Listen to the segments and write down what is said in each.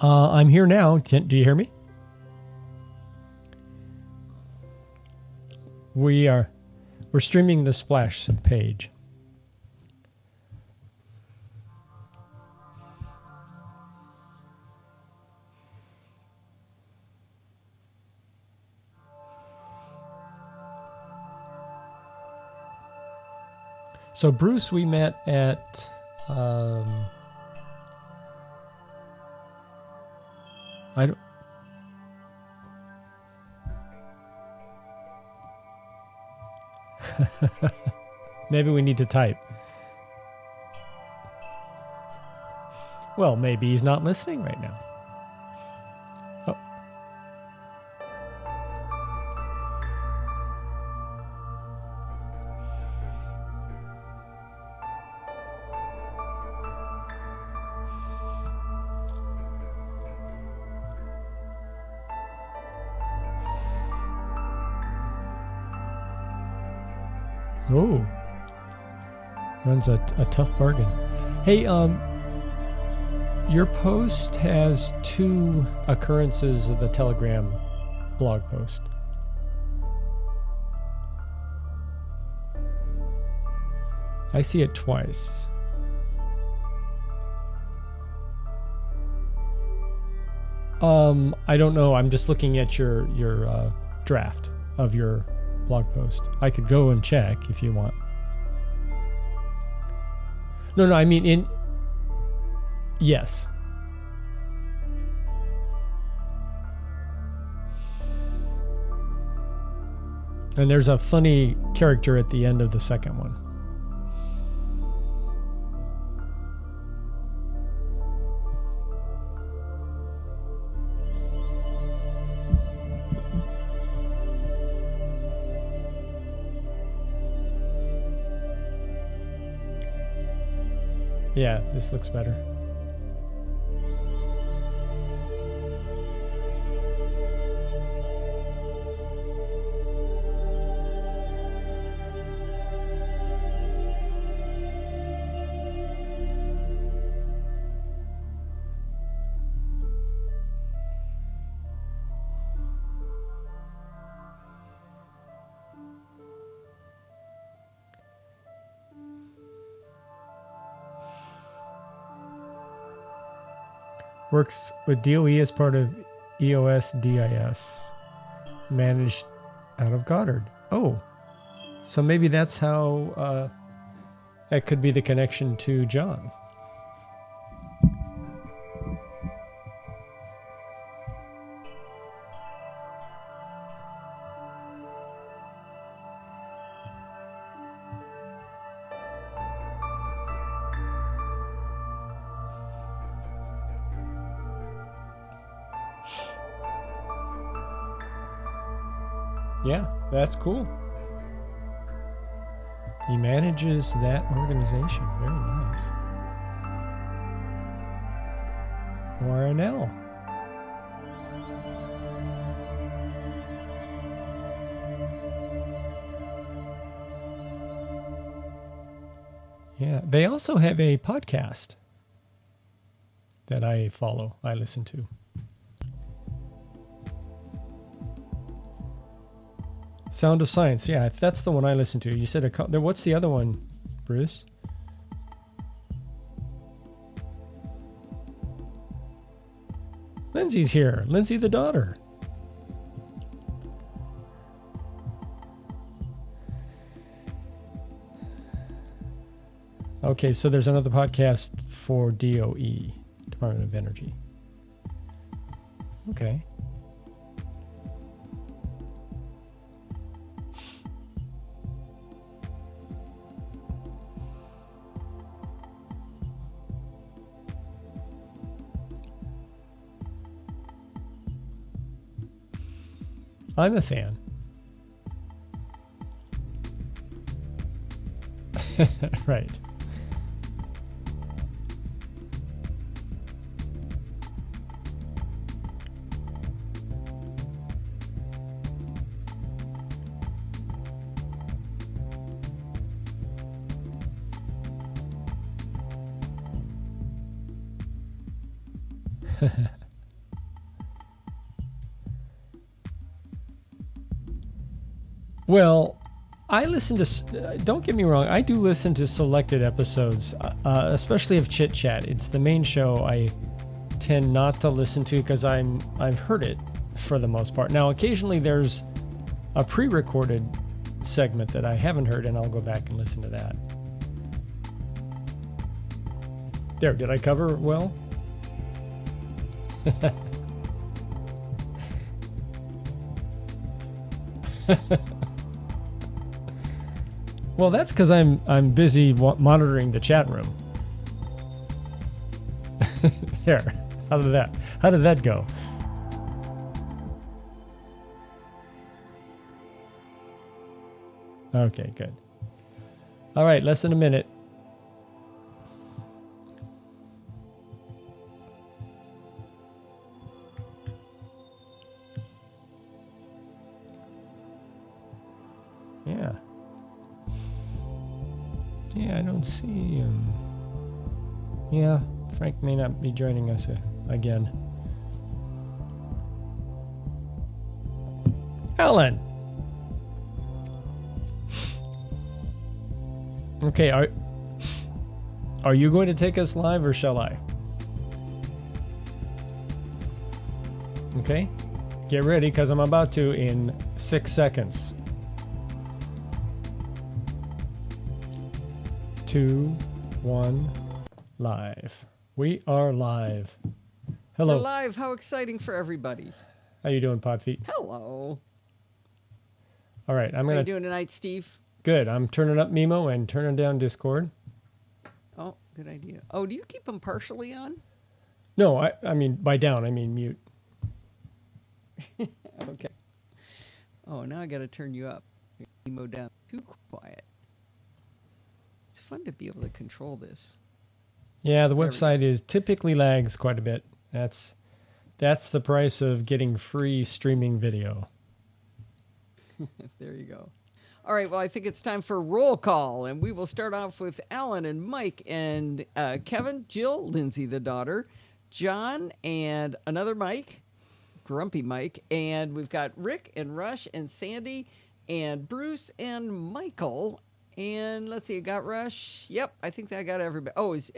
I'm here now. Do you hear me? We're streaming the Splash page. So Bruce, we met at I don't. Maybe we need to type. Well, maybe he's not listening right now. Oh. Oh, runs a tough bargain. Hey, your post has 2 occurrences of the Telegram blog post. I see it twice. I don't know. I'm just looking at your draft of your blog post. I could go and check if you want. No, I mean yes. And there's a funny character at the end of the second one. Yeah, this looks better. Works with DOE as part of EOS DIS. Managed out of Goddard. Oh, so maybe that's how that could be the connection to John. Yeah, that's cool. He manages that organization. Very nice. Or an L. Yeah, they also have a podcast that I follow, I listen to. Sound of Science, yeah, that's the one I listen to. You said what's the other one, Bruce? Lindsay's here. Lindsay the daughter. Okay, so there's another podcast for DOE, Department of Energy. Okay. I'm a fan. Right. Well, I listen to, don't get me wrong, I do listen to selected episodes, especially of Chit Chat. It's the main show I tend not to listen to because I've heard it for the most part. Now, occasionally there's a pre-recorded segment that I haven't heard, and I'll go back and listen to that. There, did I cover it well? Well, that's because I'm busy monitoring the chat room. There, how did that go? Okay, good. All right, less than a minute. Yeah. Yeah, I don't see him. Yeah, Frank may not be joining us again. Alan! Okay, are you going to take us live or shall I? Okay, get ready because I'm about to in 6 seconds. 2, 1, live. We are live. Hello. We're live. How exciting for everybody. How you doing, Podfeet? Hello. All right, I'm How gonna. you doing tonight, Steve? Good. I'm turning up Mimo and turning down Discord. Oh, good idea. Oh, do you keep them partially on? No, I mean by down, I mean mute. Okay. Oh, now I got to turn you up. Emo down. Too quiet. It's fun to be able to control this. Yeah, the website is typically lags quite a bit. That's the price of getting free streaming video. There you go. All right, well, I think it's time for roll call, and we will start off with Alan and Mike and Kevin, Jill, Lindsay, the daughter, John, and another Mike, Grumpy Mike, and we've got Rick and Rush and Sandy and Bruce and Michael. And let's see, I got Rush. Yep, I think that got everybody. Oh, is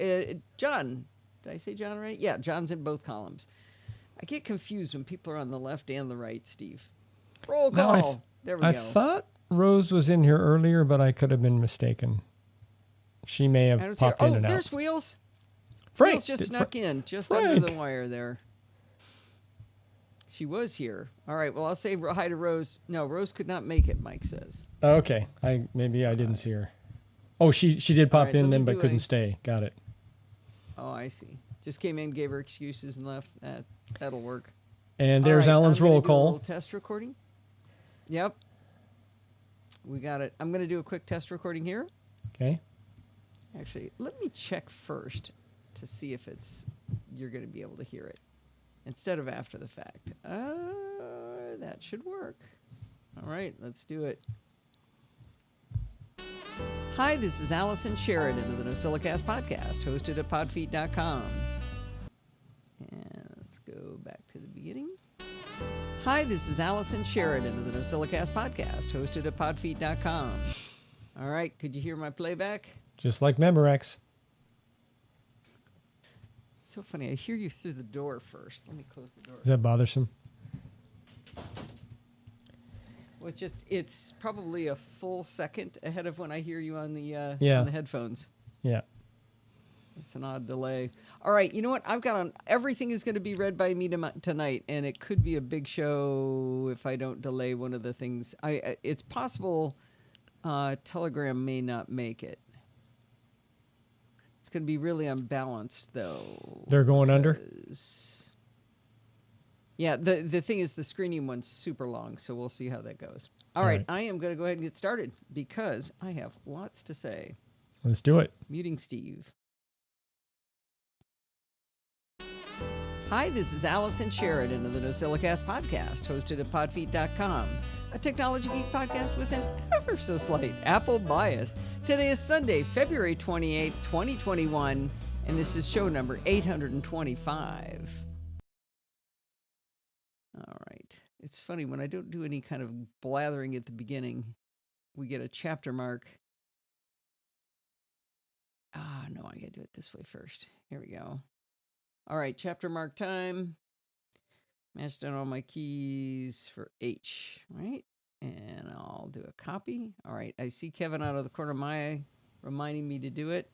John. Did I say John right? Yeah, John's in both columns. I get confused when people are on the left and the right, Steve. Roll call. No, there we go. I thought Rose was in here earlier, but I could have been mistaken. She may have popped in and out. Oh, there's Wheels. Frank Wheels just snuck in, just Frank. under the wire there. She was here. All right, well, I'll say hi to Rose. No, Rose could not make it, Mike says. Oh, okay. Maybe I didn't see her. Oh, she did pop in then, but couldn't stay. Got it. Oh, I see. Just came in, gave her excuses, and left. That'll work. And there's Alan's roll call. Test recording. Yep. We got it. I'm going to do a quick test recording here. Okay. Actually, let me check first to see if you're going to be able to hear it instead of after the fact. That should work. All right, let's do it. Hi, this is Allison Sheridan of the NosillaCast podcast, hosted at podfeet.com. And let's go back to the beginning. Hi, this is Allison Sheridan of the NosillaCast podcast, hosted at podfeet.com. All right, could you hear my playback? Just like Memorex. So funny, I hear you through the door first. Let me close the door. Is that bothersome? Well, it's probably a full second ahead of when I hear you on the on the headphones. Yeah. It's an odd delay. All right, you know what? I've got on everything is going to be read by me tonight, and it could be a big show if I don't delay one of the things. It's possible Telegram may not make it. It's going to be really unbalanced, though. They're going under? Yeah, the thing is the screening one's super long, so we'll see how that goes. All right, I am going to go ahead and get started because I have lots to say. Let's do it. Muting Steve. Hi, this is Allison Sheridan of the NosillaCast podcast, hosted at podfeet.com, a technology geek podcast with an ever so slight Apple bias. Today is Sunday, February 28th, 2021, and this is show number 825. All right. It's funny, when I don't do any kind of blathering at the beginning, we get a chapter mark. No, I gotta do it this way first. Here we go. All right, chapter mark time. Matched down all my keys for H, right? And I'll do a copy. All right, I see Kevin out of the corner of my eye reminding me to do it.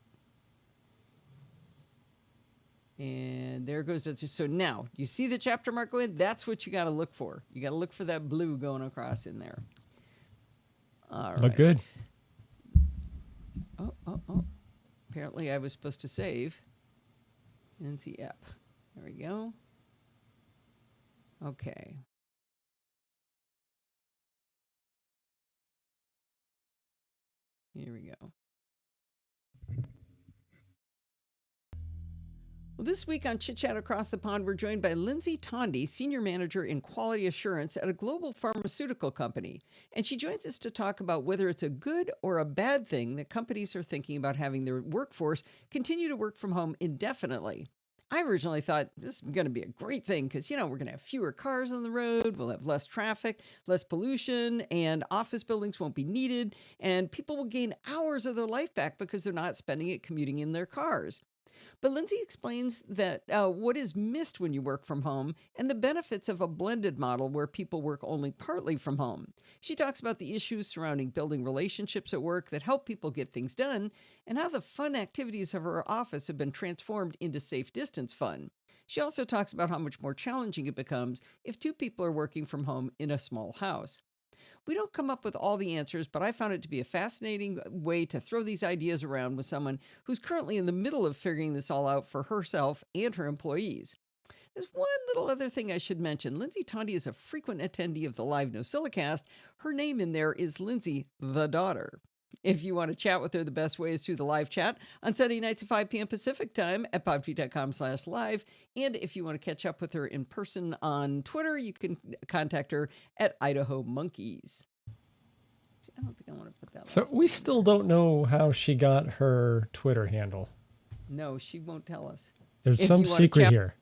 And there goes the, so now, you see the chapter mark go in? That's what you got to look for. You got to look for that blue going across in there. All right. Look good. Oh. Apparently I was supposed to save. NC app. There we go. Okay. Here we go. Well, this week on Chit Chat Across the Pond, we're joined by Lindsay Tondy, Senior Manager in Quality Assurance at a global pharmaceutical company. And she joins us to talk about whether it's a good or a bad thing that companies are thinking about having their workforce continue to work from home indefinitely. I originally thought this is going to be a great thing because, we're going to have fewer cars on the road, we'll have less traffic, less pollution, and office buildings won't be needed, and people will gain hours of their life back because they're not spending it commuting in their cars. But Lindsay explains that what is missed when you work from home and the benefits of a blended model where people work only partly from home. She talks about the issues surrounding building relationships at work that help people get things done and how the fun activities of her office have been transformed into safe distance fun. She also talks about how much more challenging it becomes if two people are working from home in a small house. We don't come up with all the answers, but I found it to be a fascinating way to throw these ideas around with someone who's currently in the middle of figuring this all out for herself and her employees. There's one little other thing I should mention. Lindsay Tondy is a frequent attendee of the live NosillaCast. Her name in there is Lindsay the Daughter. If you want to chat with her, the best way is through the live chat on Sunday nights at 5 p.m. Pacific time at podfeet.com/live. And if you want to catch up with her in person on Twitter, you can contact her at Idaho Monkeys. I don't think I want to put that. So we still don't know how she got her Twitter handle. No, she won't tell us. There's some secret here.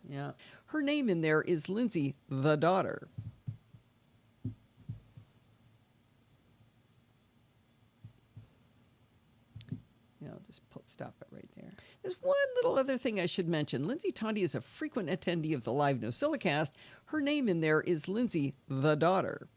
Yeah. Her name in there is Lindsay the Daughter. I'll just stop it right there. There's one little other thing I should mention. Lindsay Tondy is a frequent attendee of the live NosillaCast. Her name in there is Lindsay the Daughter.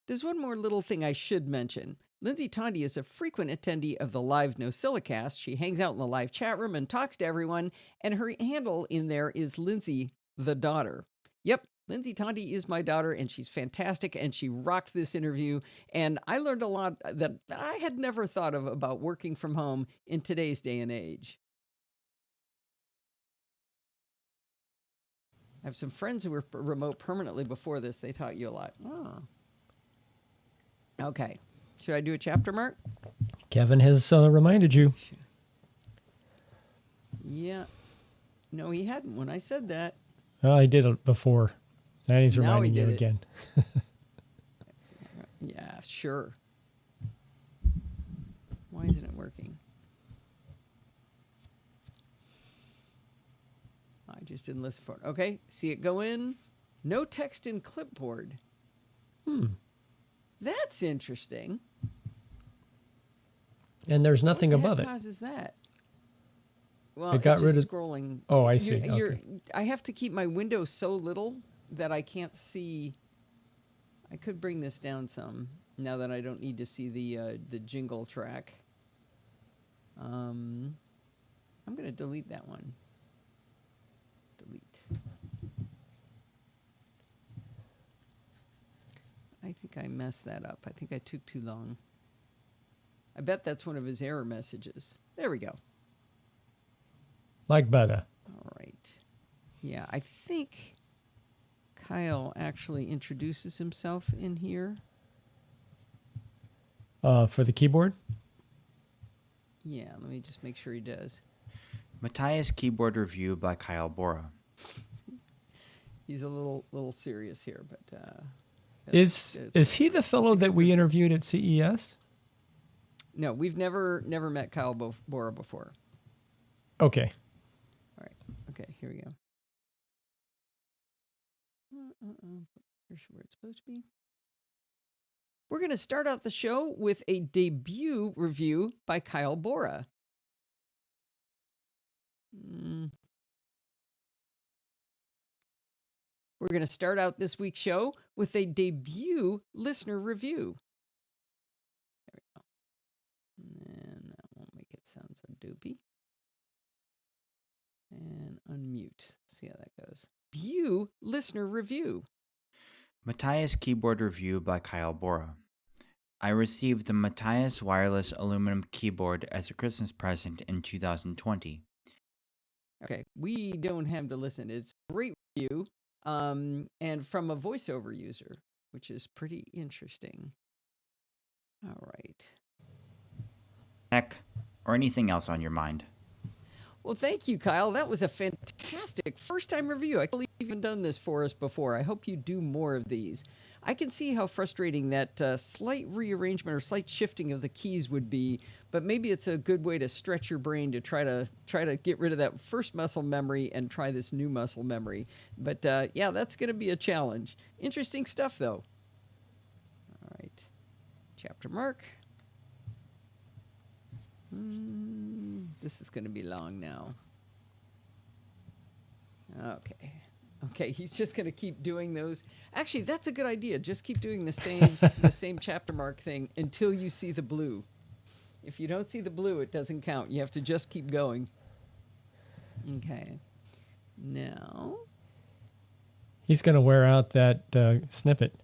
There's one more little thing I should mention. Lindsay Tondy is a frequent attendee of the live NosillaCast. She hangs out in the live chat room and talks to everyone, and her handle in there is Lindsay the Daughter. Yep, Lindsay Tondy is my daughter, and she's fantastic, and she rocked this interview, and I learned a lot that I had never thought of about working from home in today's day and age. I have some friends who were remote permanently before this. They taught you a lot. Oh. Okay. Should I do a chapter mark? Kevin has reminded you. Yeah. No, he hadn't when I said that. Oh, I did it before. And he's Now reminding he you did it. again. Yeah, sure. Why isn't it working? I just didn't listen for it. Okay, see it go in. No text in clipboard. That's interesting. And there's nothing What above the it. heck causes that? Well, It got it's rid just of- scrolling. Oh, I see. Okay. I have to keep my window so little that I can't see. I could bring this down some now that I don't need to see the jingle track. I'm going to delete that one. Delete. I think I messed that up. I think I took too long. I bet that's one of his error messages. There we go. Like butter. All right. Yeah, I think Kyle actually introduces himself in here. For the keyboard? Yeah, let me just make sure he does. Matthias Keyboard Review by Kyle Bora. He's a little serious here, but Is he the fellow that we interviewed at CES? no, we've never met Kyle Bora before. Okay. All right. Okay, here we go. Here's where it's supposed to be. We're going to start out the show with a debut review by Kyle Bora. We're going to start out this week's show with a debut listener review. There we go. And that won't make it sound so doopy. And unmute. See how that goes. Debut listener review. Matthias Keyboard Review by Kyle Bora. I received the Matthias wireless aluminum keyboard as a Christmas present in 2020. Okay, we don't have to listen. It's a great review, and from a voiceover user, which is pretty interesting. All right. Heck, or anything else on your mind. Well, thank you, Kyle. That was a fantastic first-time review. I can't believe you've even done this for us before. I hope you do more of these. I can see how frustrating that slight rearrangement or slight shifting of the keys would be, but maybe it's a good way to stretch your brain to try to get rid of that first muscle memory and try this new muscle memory. But yeah, that's going to be a challenge. Interesting stuff, though. All right, chapter mark. This is going to be long now. Okay, he's just going to keep doing those. Actually, that's a good idea. Just keep doing the same chapter mark thing until you see the blue. If you don't see the blue, it doesn't count. You have to just keep going. Okay. Now. He's going to wear out that snippet.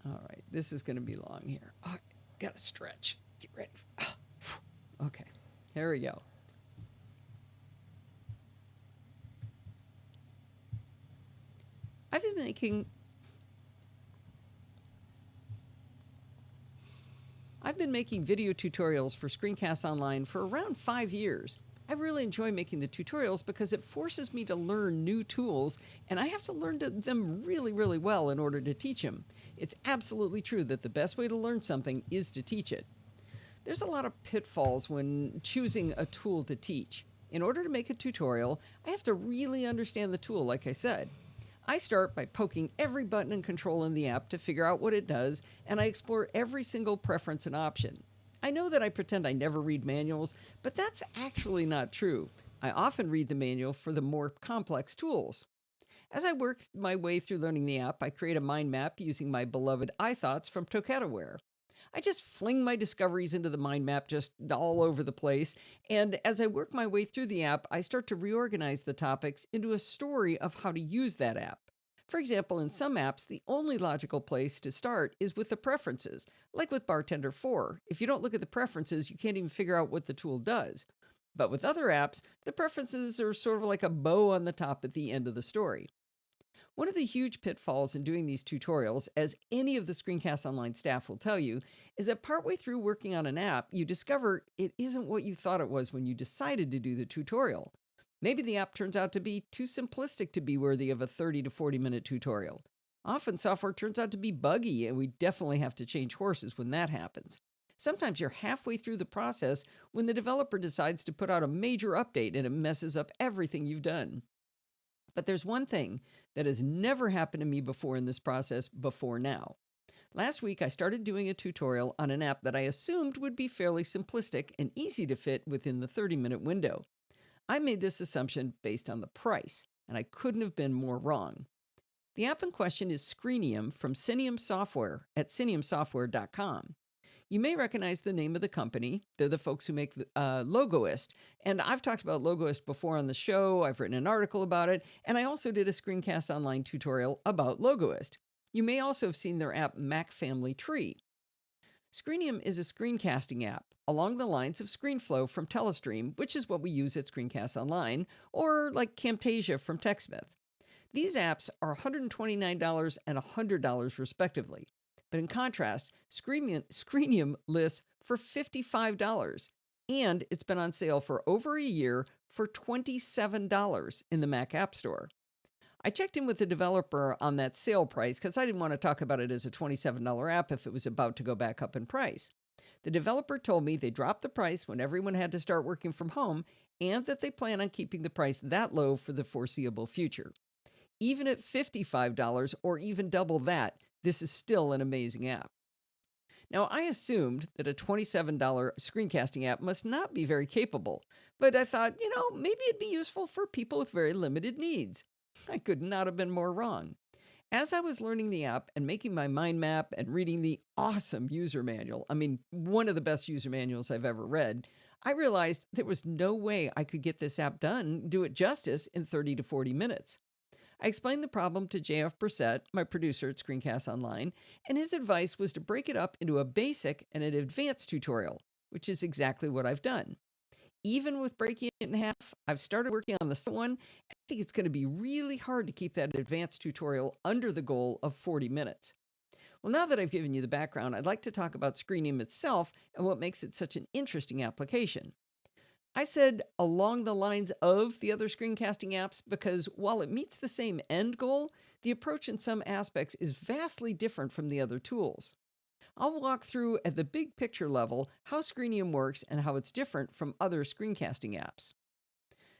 All right, this is going to be long here. Oh, got to stretch. Get ready. Oh, okay, here we go. I've been making video tutorials for Screencasts Online for around 5 years. I really enjoy making the tutorials because it forces me to learn new tools, and I have to learn them really, really well in order to teach them. It's absolutely true that the best way to learn something is to teach it. There's a lot of pitfalls when choosing a tool to teach. In order to make a tutorial, I have to really understand the tool, like I said. I start by poking every button and control in the app to figure out what it does, and I explore every single preference and option. I know that I pretend I never read manuals, but that's actually not true. I often read the manual for the more complex tools. As I work my way through learning the app, I create a mind map using my beloved iThoughts from Tokataware. I just fling my discoveries into the mind map just all over the place, and as I work my way through the app, I start to reorganize the topics into a story of how to use that app. For example, in some apps, the only logical place to start is with the preferences, like with Bartender 4. If you don't look at the preferences, you can't even figure out what the tool does. But with other apps, the preferences are sort of like a bow on the top at the end of the story. One of the huge pitfalls in doing these tutorials, as any of the Screencast Online staff will tell you, is that partway through working on an app, you discover it isn't what you thought it was when you decided to do the tutorial. Maybe the app turns out to be too simplistic to be worthy of a 30 to 40-minute tutorial. Often software turns out to be buggy, and we definitely have to change horses when that happens. Sometimes you're halfway through the process when the developer decides to put out a major update and it messes up everything you've done. But there's one thing that has never happened to me before in this process before now. Last week, I started doing a tutorial on an app that I assumed would be fairly simplistic and easy to fit within the 30-minute window. I made this assumption based on the price, and I couldn't have been more wrong. The app in question is Screenium from Cinium Software at ciniumsoftware.com. You may recognize the name of the company. They're the folks who make Logoist. And I've talked about Logoist before on the show. I've written an article about it. And I also did a Screencast Online tutorial about Logoist. You may also have seen their app Mac Family Tree. Screenium is a screencasting app along the lines of ScreenFlow from Telestream, which is what we use at Screencast Online, or like Camtasia from TechSmith. These apps are $129 and $100 respectively. But in contrast, Screenium lists for $55, and it's been on sale for over a year for $27 in the Mac App Store. I checked in with the developer on that sale price because I didn't want to talk about it as a $27 app if it was about to go back up in price. The developer told me they dropped the price when everyone had to start working from home and that they plan on keeping the price that low for the foreseeable future. Even at $55 or even double that, this is still an amazing app. Now, I assumed that a $27 screencasting app must not be very capable, but I thought, maybe it'd be useful for people with very limited needs. I could not have been more wrong. As I was learning the app and making my mind map and reading the awesome user manual, one of the best user manuals I've ever read, I realized there was no way I could get this app done, do it justice in 30 to 40 minutes. I explained the problem to JF Brissett, my producer at Screencast Online, and his advice was to break it up into a basic and an advanced tutorial, which is exactly what I've done. Even with breaking it in half, I've started working on the second one. I think it's going to be really hard to keep that advanced tutorial under the goal of 40 minutes. Well, now that I've given you the background, I'd like to talk about Screenium itself and what makes it such an interesting application. I said along the lines of the other screencasting apps because while it meets the same end goal, the approach in some aspects is vastly different from the other tools. I'll walk through at the big picture level how Screenium works and how it's different from other screencasting apps.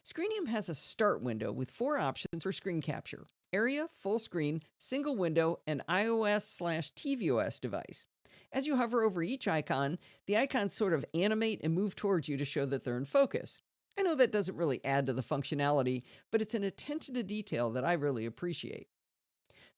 Screenium has a start window with 4 options for screen capture: area, full screen, single window, and iOS/tvOS device. As you hover over each icon, the icons sort of animate and move towards you to show that they're in focus. I know that doesn't really add to the functionality, but it's an attention to detail that I really appreciate.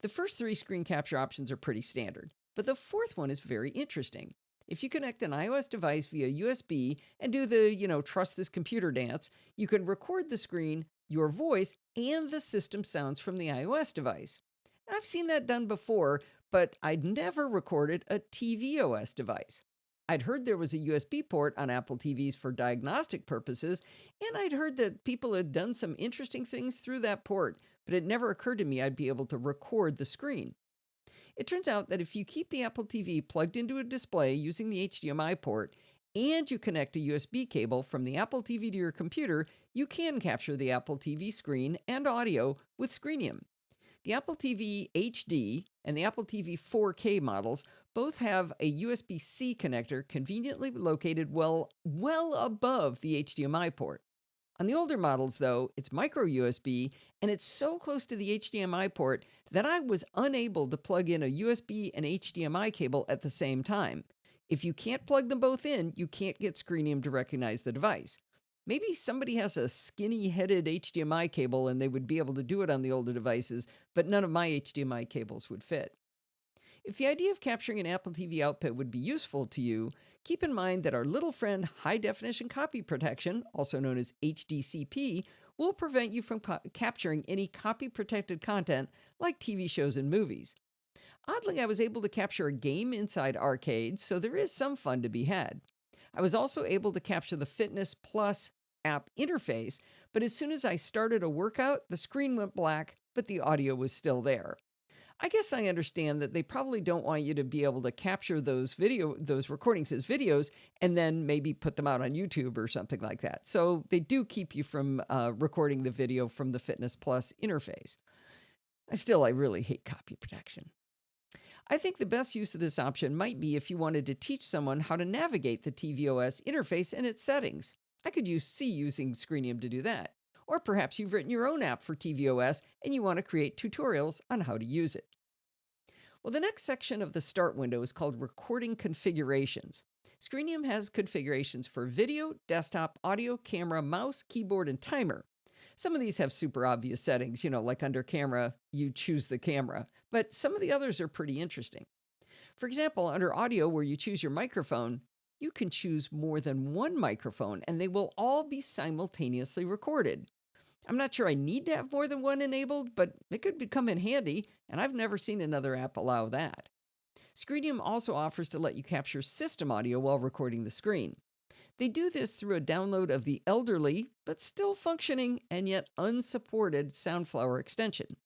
The first 3 screen capture options are pretty standard, but the 4th one is very interesting. If you connect an iOS device via USB and do the, trust this computer dance, you can record the screen, your voice, and the system sounds from the iOS device. I've seen that done before, but I'd never recorded a tvOS device. I'd heard there was a USB port on Apple TVs for diagnostic purposes, and I'd heard that people had done some interesting things through that port, but it never occurred to me I'd be able to record the screen. It turns out that if you keep the Apple TV plugged into a display using the HDMI port, and you connect a USB cable from the Apple TV to your computer, you can capture the Apple TV screen and audio with Screenium. The Apple TV HD and the Apple TV 4K models both have a USB-C connector conveniently located well above the HDMI port. On the older models, though, it's micro USB, and it's so close to the HDMI port that I was unable to plug in a USB and HDMI cable at the same time. If you can't plug them both in, you can't get Screenium to recognize the device. Maybe somebody has a skinny-headed HDMI cable and they would be able to do it on the older devices, but none of my HDMI cables would fit. If the idea of capturing an Apple TV output would be useful to you, keep in mind that our little friend high-definition copy protection, also known as HDCP, will prevent you from capturing any copy-protected content like TV shows and movies. Oddly, I was able to capture a game inside Arcade, so there is some fun to be had. I was also able to capture the Fitness Plus app interface, but as soon as I started a workout, the screen went black, but the audio was still there. I guess I understand that they probably don't want you to be able to capture those recordings as videos and then maybe put them out on YouTube or something like that. So they do keep you from recording the video from the Fitness Plus interface. I really hate copy protection. I think the best use of this option might be if you wanted to teach someone how to navigate the tvOS interface and its settings. I could see using Screenium to do that. Or perhaps you've written your own app for tvOS and you want to create tutorials on how to use it. Well, the next section of the Start window is called Recording Configurations. Screenium has configurations for video, desktop, audio, camera, mouse, keyboard, and timer. Some of these have super obvious settings, like under camera, you choose the camera, but some of the others are pretty interesting. For example, under audio, where you choose your microphone, you can choose more than one microphone and they will all be simultaneously recorded. I'm not sure I need to have more than one enabled, but it could come in handy, and I've never seen another app allow that. Screenium also offers to let you capture system audio while recording the screen. They do this through a download of the elderly, but still functioning and yet unsupported Soundflower extension.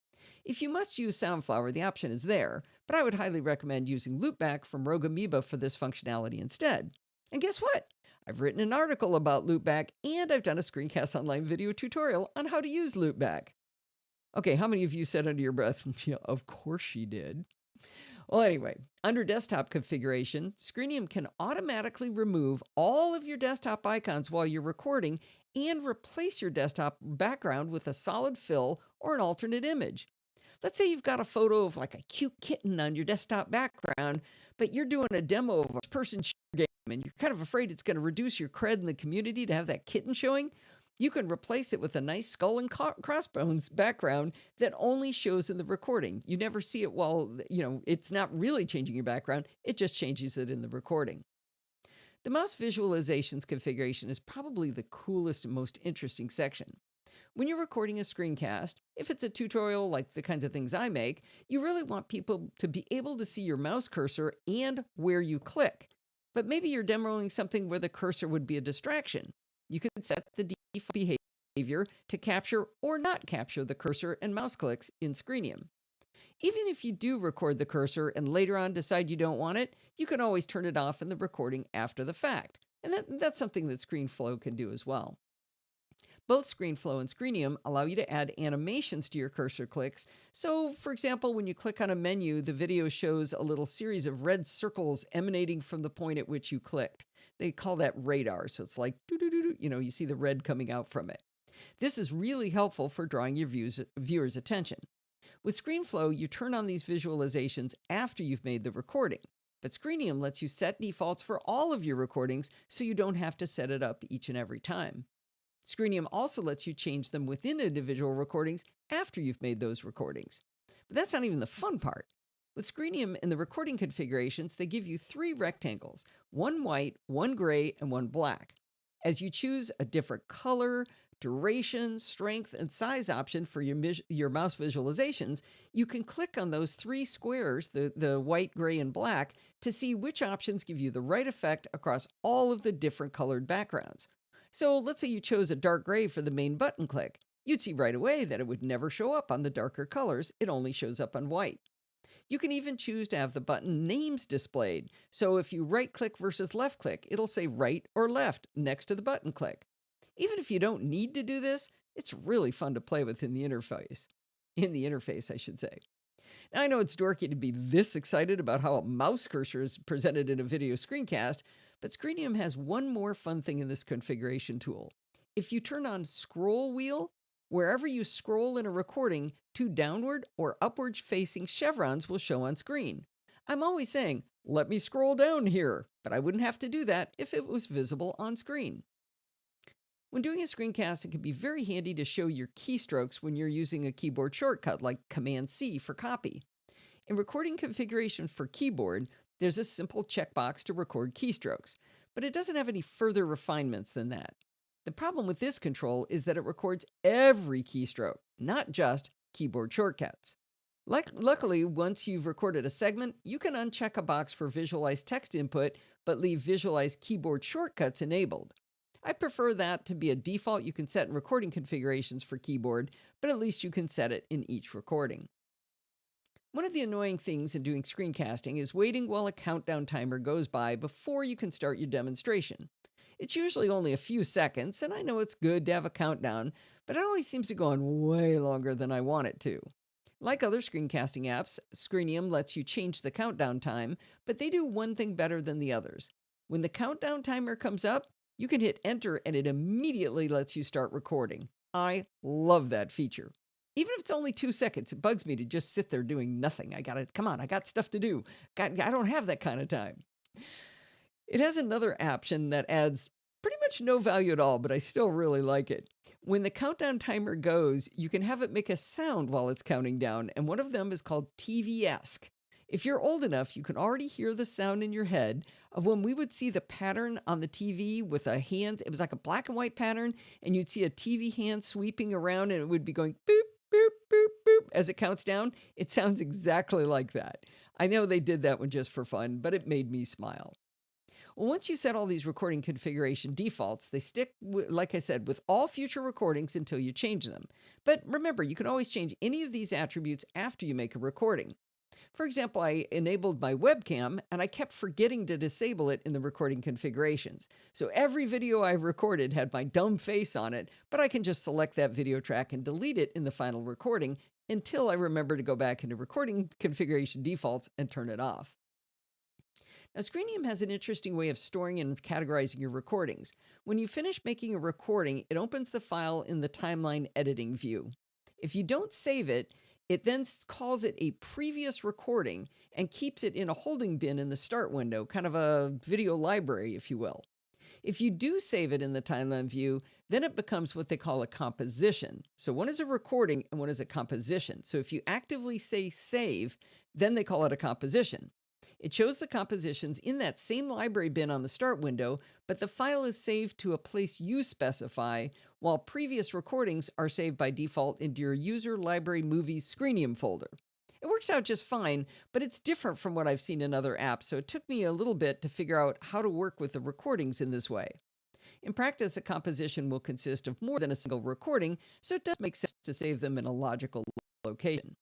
If you must use Soundflower, the option is there, but I would highly recommend using Loopback from Rogue Amoeba for this functionality instead. And guess what? I've written an article about Loopback, and I've done a Screencast Online video tutorial on how to use Loopback. Okay, how many of you said under your breath, yeah, of course she did? Well, anyway, under desktop configuration, Screenium can automatically remove all of your desktop icons while you're recording and replace your desktop background with a solid fill or an alternate image. Let's say you've got a photo of like a cute kitten on your desktop background, but you're doing a demo of a person game and you're kind of afraid it's going to reduce your cred in the community to have that kitten showing. You can replace it with a nice skull and crossbones background that only shows in the recording. You never see it while, it's not really changing your background. It just changes it in the recording. The mouse visualizations configuration is probably the coolest and most interesting section. When you're recording a screencast, if it's a tutorial like the kinds of things I make, you really want people to be able to see your mouse cursor and where you click. But maybe you're demoing something where the cursor would be a distraction. You can set the default behavior to capture or not capture the cursor and mouse clicks in Screenium. Even if you do record the cursor and later on decide you don't want it, you can always turn it off in the recording after the fact. And that's something that ScreenFlow can do as well. Both ScreenFlow and Screenium allow you to add animations to your cursor clicks. So, for example, when you click on a menu, the video shows a little series of red circles emanating from the point at which you clicked. They call that radar. So it's like, you see the red coming out from it. This is really helpful for drawing your viewers' attention. With ScreenFlow, you turn on these visualizations after you've made the recording. But Screenium lets you set defaults for all of your recordings so you don't have to set it up each and every time. Screenium also lets you change them within individual recordings after you've made those recordings. But that's not even the fun part. With Screenium in the recording configurations, they give you 3 rectangles, one white, one gray, and one black. As you choose a different color, duration, strength, and size option for your mouse visualizations, you can click on those 3 squares, the white, gray, and black, to see which options give you the right effect across all of the different colored backgrounds. So let's say you chose a dark gray for the main button click. You'd see right away that it would never show up on the darker colors. It only shows up on white. You can even choose to have the button names displayed. So if you right click versus left click, it'll say right or left next to the button click. Even if you don't need to do this, it's really fun to play with in the interface. I should say. Now, I know it's dorky to be this excited about how a mouse cursor is presented in a video screencast, but Screenium has one more fun thing in this configuration tool. If you turn on Scroll Wheel, wherever you scroll in a recording, 2 downward or upward facing chevrons will show on screen. I'm always saying, let me scroll down here, but I wouldn't have to do that if it was visible on screen. When doing a screencast, it can be very handy to show your keystrokes when you're using a keyboard shortcut like Command-C for copy. In recording configuration for keyboard, there's a simple checkbox to record keystrokes, but it doesn't have any further refinements than that. The problem with this control is that it records every keystroke, not just keyboard shortcuts. Luckily, once you've recorded a segment, you can uncheck a box for visualize text input, but leave visualize keyboard shortcuts enabled. I prefer that to be a default you can set in recording configurations for keyboard, but at least you can set it in each recording. One of the annoying things in doing screencasting is waiting while a countdown timer goes by before you can start your demonstration. It's usually only a few seconds, and I know it's good to have a countdown, but it always seems to go on way longer than I want it to. Like other screencasting apps, Screenium lets you change the countdown time, but they do one thing better than the others. When the countdown timer comes up, you can hit enter and it immediately lets you start recording. I love that feature. Even if it's only 2 seconds, it bugs me to just sit there doing nothing. I got stuff to do. I don't have that kind of time. It has another option that adds pretty much no value at all, but I still really like it. When the countdown timer goes, you can have it make a sound while it's counting down, and one of them is called TV-esque. If you're old enough, you can already hear the sound in your head of when we would see the pattern on the TV with a hand. It was like a black and white pattern, and you'd see a TV hand sweeping around, and it would be going boop, boop, boop, boop as it counts down. It sounds exactly like that. I know they did that one just for fun, but it made me smile. Well, once you set all these recording configuration defaults, they stick, like I said, with all future recordings until you change them. But remember, you can always change any of these attributes after you make a recording. For example, I enabled my webcam, and I kept forgetting to disable it in the recording configurations. So every video I've recorded had my dumb face on it, but I can just select that video track and delete it in the final recording until I remember to go back into recording configuration defaults and turn it off. Now, Screenium has an interesting way of storing and categorizing your recordings. When you finish making a recording, it opens the file in the timeline editing view. If you don't save it, it then calls it a previous recording and keeps it in a holding bin in the start window, kind of a video library, if you will. If you do save it in the timeline view, then it becomes what they call a composition. So one is a recording and one is a composition. So if you actively say save, then they call it a composition. It shows the compositions in that same library bin on the start window, but the file is saved to a place you specify, while previous recordings are saved by default into your User Library Movies Screenium folder. It works out just fine, but it's different from what I've seen in other apps, so it took me a little bit to figure out how to work with the recordings in this way. In practice, a composition will consist of more than a single recording, so it does make sense to save them in a logical location.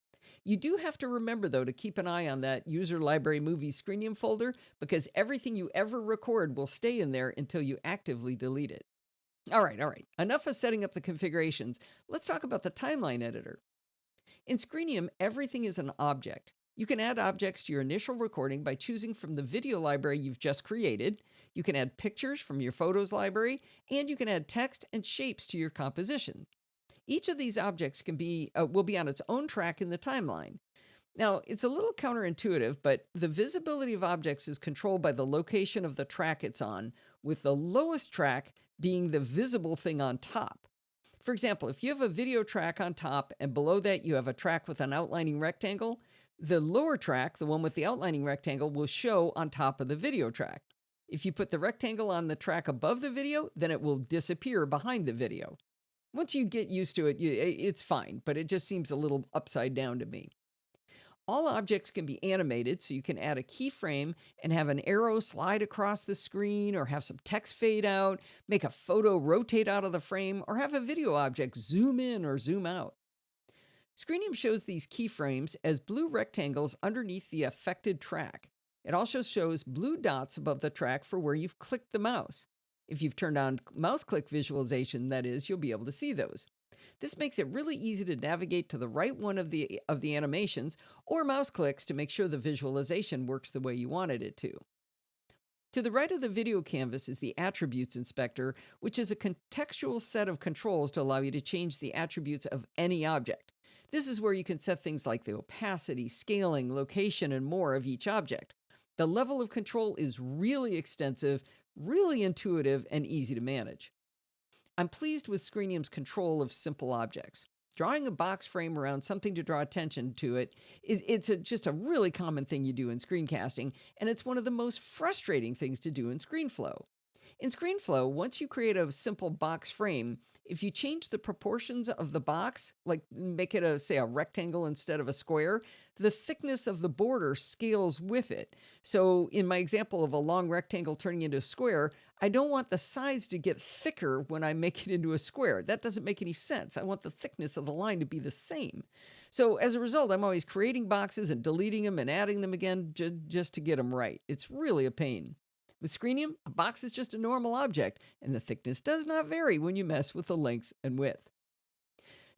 You do have to remember, though, to keep an eye on that User Library Movies Screenium folder, because everything you ever record will stay in there until you actively delete it. All right. Enough of setting up the configurations. Let's talk about the timeline editor. In Screenium, everything is an object. You can add objects to your initial recording by choosing from the video library you've just created. You can add pictures from your photos library, and you can add text and shapes to your composition. Each of these objects will be on its own track in the timeline. Now, it's a little counterintuitive, but the visibility of objects is controlled by the location of the track it's on, with the lowest track being the visible thing on top. For example, if you have a video track on top and below that you have a track with an outlining rectangle, the lower track, the one with the outlining rectangle, will show on top of the video track. If you put the rectangle on the track above the video, then it will disappear behind the video. Once you get used to it, it's fine, but it just seems a little upside down to me. All objects can be animated, so you can add a keyframe and have an arrow slide across the screen, or have some text fade out, make a photo rotate out of the frame, or have a video object zoom in or zoom out. Screenium shows these keyframes as blue rectangles underneath the affected track. It also shows blue dots above the track for where you've clicked the mouse. If you've turned on mouse click visualization, that is, you'll be able to see those. This makes it really easy to navigate to the right one of the animations or mouse clicks to make sure the visualization works the way you wanted it to. To the right of the video canvas is the Attributes Inspector, which is a contextual set of controls to allow you to change the attributes of any object. This is where you can set things like the opacity, scaling, location, and more of each object. The level of control is really extensive, really intuitive, and easy to manage. I'm pleased with Screenium's control of simple objects. Drawing a box frame around something to draw attention to it it's just a really common thing you do in screencasting, and it's one of the most frustrating things to do in ScreenFlow. In ScreenFlow, once you create a simple box frame, if you change the proportions of the box, like make it say a rectangle instead of a square, the thickness of the border scales with it. So in my example of a long rectangle turning into a square, I don't want the sides to get thicker when I make it into a square. That doesn't make any sense. I want the thickness of the line to be the same. So as a result, I'm always creating boxes and deleting them and adding them again just to get them right. It's really a pain. With Screenium, a box is just a normal object, and the thickness does not vary when you mess with the length and width.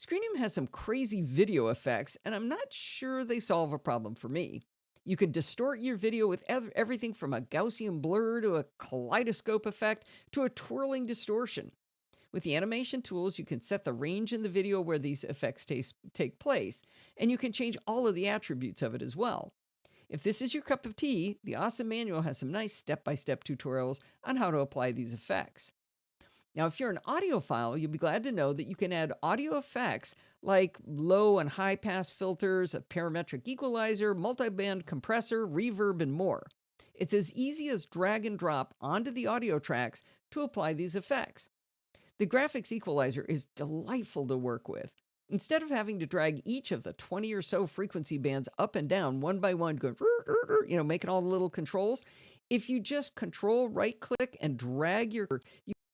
Screenium has some crazy video effects, and I'm not sure they solve a problem for me. You can distort your video with everything from a Gaussian blur to a kaleidoscope effect to a twirling distortion. With the animation tools, you can set the range in the video where these effects take place, and you can change all of the attributes of it as well. If this is your cup of tea, the awesome manual has some nice step-by-step tutorials on how to apply these effects. Now, if you're an audiophile, you'll be glad to know that you can add audio effects like low and high pass filters, a parametric equalizer, multiband compressor, reverb, and more. It's as easy as drag and drop onto the audio tracks to apply these effects. The graphics equalizer is delightful to work with. Instead of having to drag each of the 20 or so frequency bands up and down one by one, going, making all the little controls, if you just control right click and drag you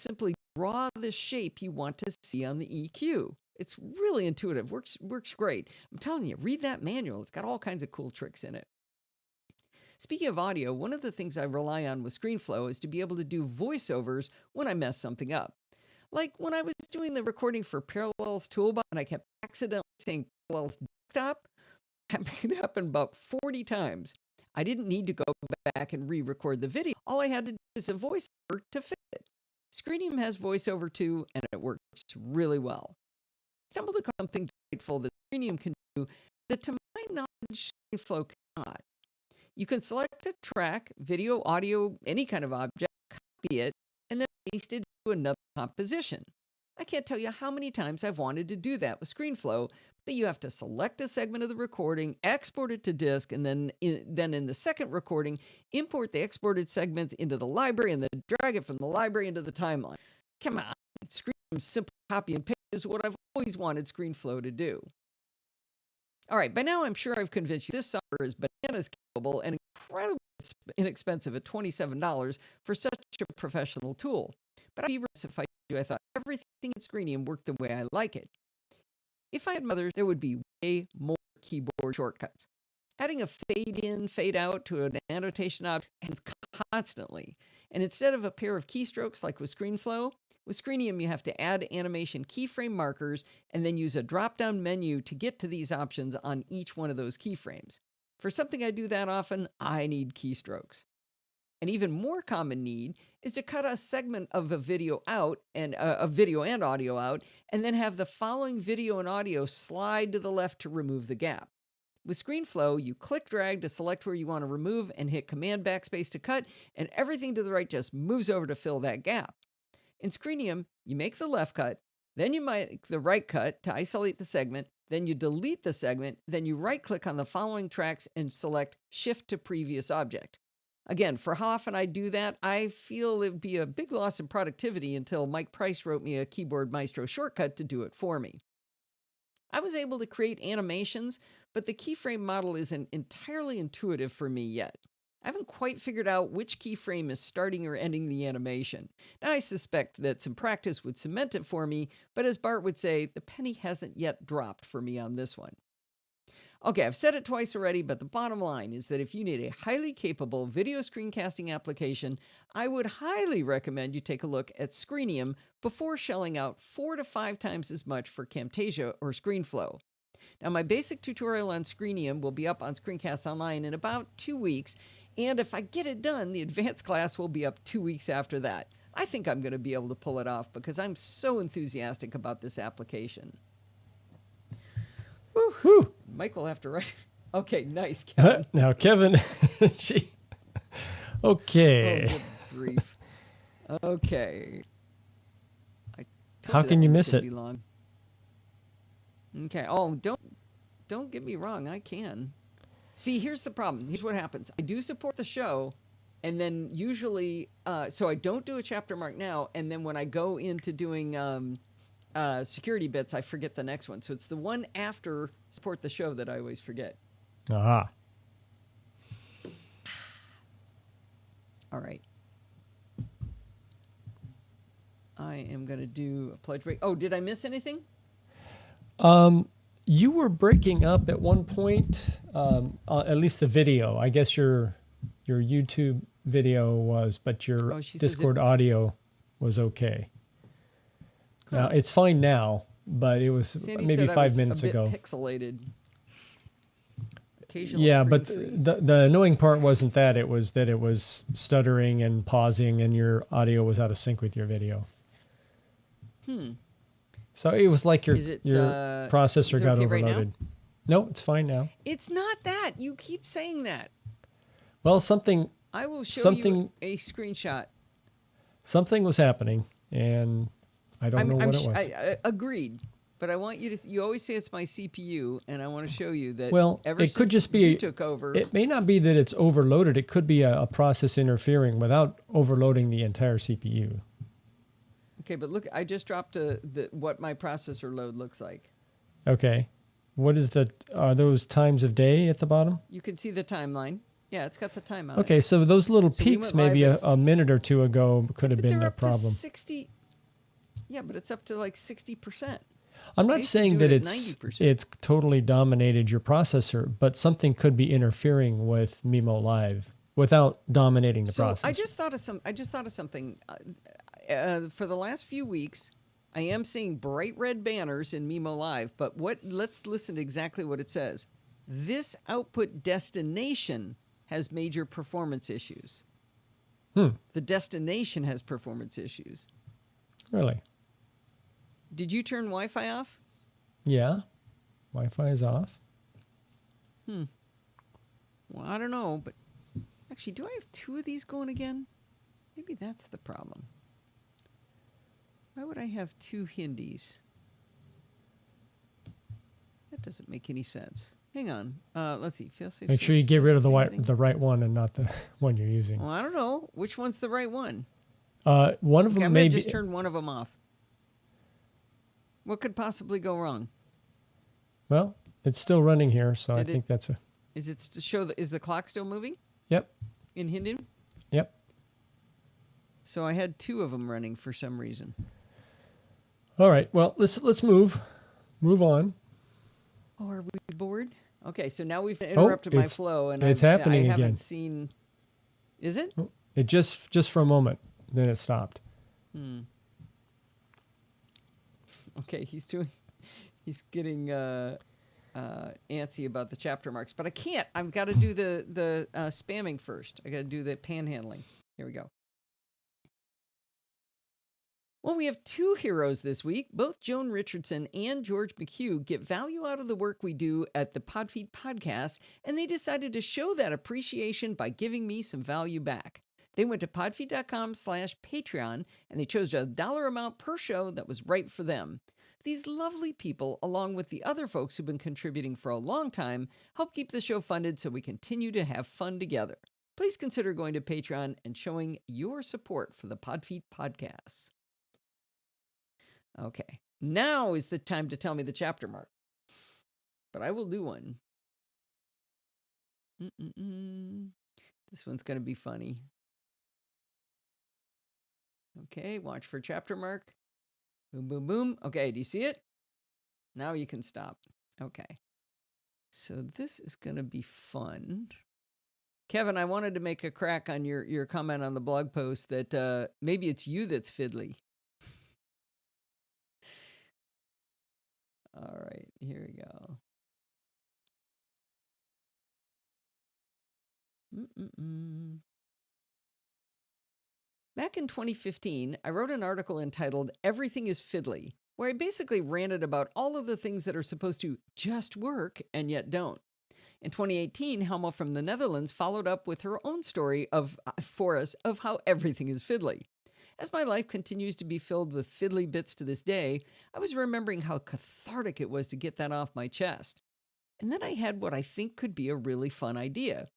simply draw the shape you want to see on the EQ. It's really intuitive, works great. I'm telling you, read that manual. It's got all kinds of cool tricks in it. Speaking of audio, one of the things I rely on with ScreenFlow is to be able to do voiceovers when I mess something up. Like when I was doing the recording for Parallels Toolbox and I kept accidentally saying Parallels Desktop, it happened about 40 times. I didn't need to go back and re-record the video. All I had to do is a voiceover to fix it. Screenium has voiceover too, and it works really well. I stumbled across something delightful that Screenium can do that, to my knowledge, ScreenFlow cannot. You can select a track, video, audio, any kind of object, copy it, and then paste it to another composition. I can't tell you how many times I've wanted to do that with ScreenFlow, but you have to select a segment of the recording, export it to disk, and then in the second recording, import the exported segments into the library and then drag it from the library into the timeline. Come on, Screenium's simple copy and paste is what I've always wanted ScreenFlow to do. All right, by now I'm sure I've convinced you this software is bananas capable and incredibly inexpensive at $27 for such a professional tool. But I'd be remiss if I thought everything in Screenium worked the way I like it. If I had mothers, there would be way more keyboard shortcuts. Adding a fade in, fade out to an annotation object happens constantly. And instead of a pair of keystrokes like with ScreenFlow, with Screenium you have to add animation keyframe markers and then use a drop-down menu to get to these options on each one of those keyframes. For something I do that often, I need keystrokes. An even more common need is to cut a segment of a video out and video and audio out, and then have the following video and audio slide to the left to remove the gap. With ScreenFlow, you click drag to select where you want to remove and hit Command Backspace to cut, and everything to the right just moves over to fill that gap. In Screenium, you make the left cut, then you make the right cut to isolate the segment, then you delete the segment, then you right-click on the following tracks and select Shift to Previous Object. Again, for how often I do that, I feel it would be a big loss in productivity until Mike Price wrote me a Keyboard Maestro shortcut to do it for me. I was able to create animations, but the keyframe model isn't entirely intuitive for me yet. I haven't quite figured out which keyframe is starting or ending the animation. Now, I suspect that some practice would cement it for me, but as Bart would say, the penny hasn't yet dropped for me on this one. Okay, I've said it twice already, but the bottom line is that if you need a highly capable video screencasting application, I would highly recommend you take a look at Screenium before shelling out 4 to 5 times as much for Camtasia or ScreenFlow. Now, my basic tutorial on Screenium will be up on Screencast Online in about 2 weeks, and if I get it done, the advanced class will be up 2 weeks after that. I think I'm going to be able to pull it off because I'm so enthusiastic about this application. Whew. Mike will have to write. Okay, nice, Kevin. Now, Kevin, okay. Oh, good grief. Okay. How can you miss it? Be long. Okay. Oh, don't get me wrong. I can. See, here's the problem. Here's what happens. I do support the show, And then usually, so I don't do a chapter mark now. And then when I go into doing security bits, I forget the next one. So it's the one after support the show that I always forget. Aha. All right. I am going to do a pledge break. Oh, did I miss anything? You were breaking up at one point, at least the video. I guess your YouTube video was, but your Discord audio was okay. Now it's fine now, but it was Sandy maybe said 5 minutes a bit ago. Pixelated. Occasional Yeah, screen but freeze. the annoying part wasn't that. It was that it was stuttering and pausing, and your audio was out of sync with your video. So it was like your processor is it got okay right now? overloaded. No, it's fine now. It's not that. You keep saying that. Well, something I will show Something- you a screenshot. was happening, and I don't know what it was. I agreed. But I want you to. You always say it's my CPU, and I want to show you that. Well, ever it since could just be you took over. It may not be that it's overloaded. It could be a process interfering without overloading the entire CPU. Okay, but look, I just dropped what my processor load looks like. Okay. What is are those times of day at the bottom? You can see the timeline. Yeah, it's got the time on Okay, so those little So we peaks went live maybe at- a minute or two ago could it. have But been they're the up problem. to 60. Yeah, but it's up to like 60%. I'm I not used to saying do that it at it's 90%. it's totally dominated your processor, but something could be interfering with Mimo Live without dominating the So processor. I just thought of something. For the last few weeks, I am seeing bright red banners in Mimo Live. But let's listen to exactly what it says. This output destination has major performance issues. The destination has performance issues. Really? Did you turn Wi-Fi off? Yeah. Wi-Fi is off. Well, I don't know, but actually, do I have two of these going again? Maybe that's the problem. Why would I have two Hindis? That doesn't make any sense. Hang on. Let's see. Failsafe Make sure you source, get is that rid of same the thing? the right one and not the one you're using. Well, I don't know. Which one's the right one? One of Okay, them I'm may going to be. just turn one of them off. What could possibly go wrong? Well, it's still running here, so I Did it- think that's a. Is it to show is the clock still moving Yep. in Hindu? Yep. So I had two of them running for some reason. All right. Well, let's move on. Oh, are we bored? Okay, so now we've interrupted my it's- flow, and it's I happening haven't again. seen. Is it? It just for a moment, then it stopped. Okay, he's getting antsy about the chapter marks, but I can't. I've got to do the spamming first. I got to do the panhandling. Here we go. Well, we have two heroes this week. Both Joan Richardson and George McHugh get value out of the work we do at the Podfeed podcast, and they decided to show that appreciation by giving me some value back. They went to podfeed.com/Patreon, and they chose a dollar amount per show that was right for them. These lovely people, along with the other folks who've been contributing for a long time, help keep the show funded so we continue to have fun together. Please consider going to Patreon and showing your support for the Podfeed podcasts. Okay, now is the time to tell me the chapter mark. But I will do one. This one's going to be funny. Okay, watch for chapter mark. Boom, boom, boom. Okay, do you see it? Now you can stop. Okay. So this is going to be fun. Kevin, I wanted to make a crack on your comment on the blog post that maybe it's you that's fiddly. All right, here we go. Back in 2015, I wrote an article entitled Everything is Fiddly, where I basically ranted about all of the things that are supposed to just work and yet don't. In 2018, Helma from the Netherlands followed up with her own story for us of how everything is fiddly. As my life continues to be filled with fiddly bits to this day, I was remembering how cathartic it was to get that off my chest. And then I had what I think could be a really fun idea.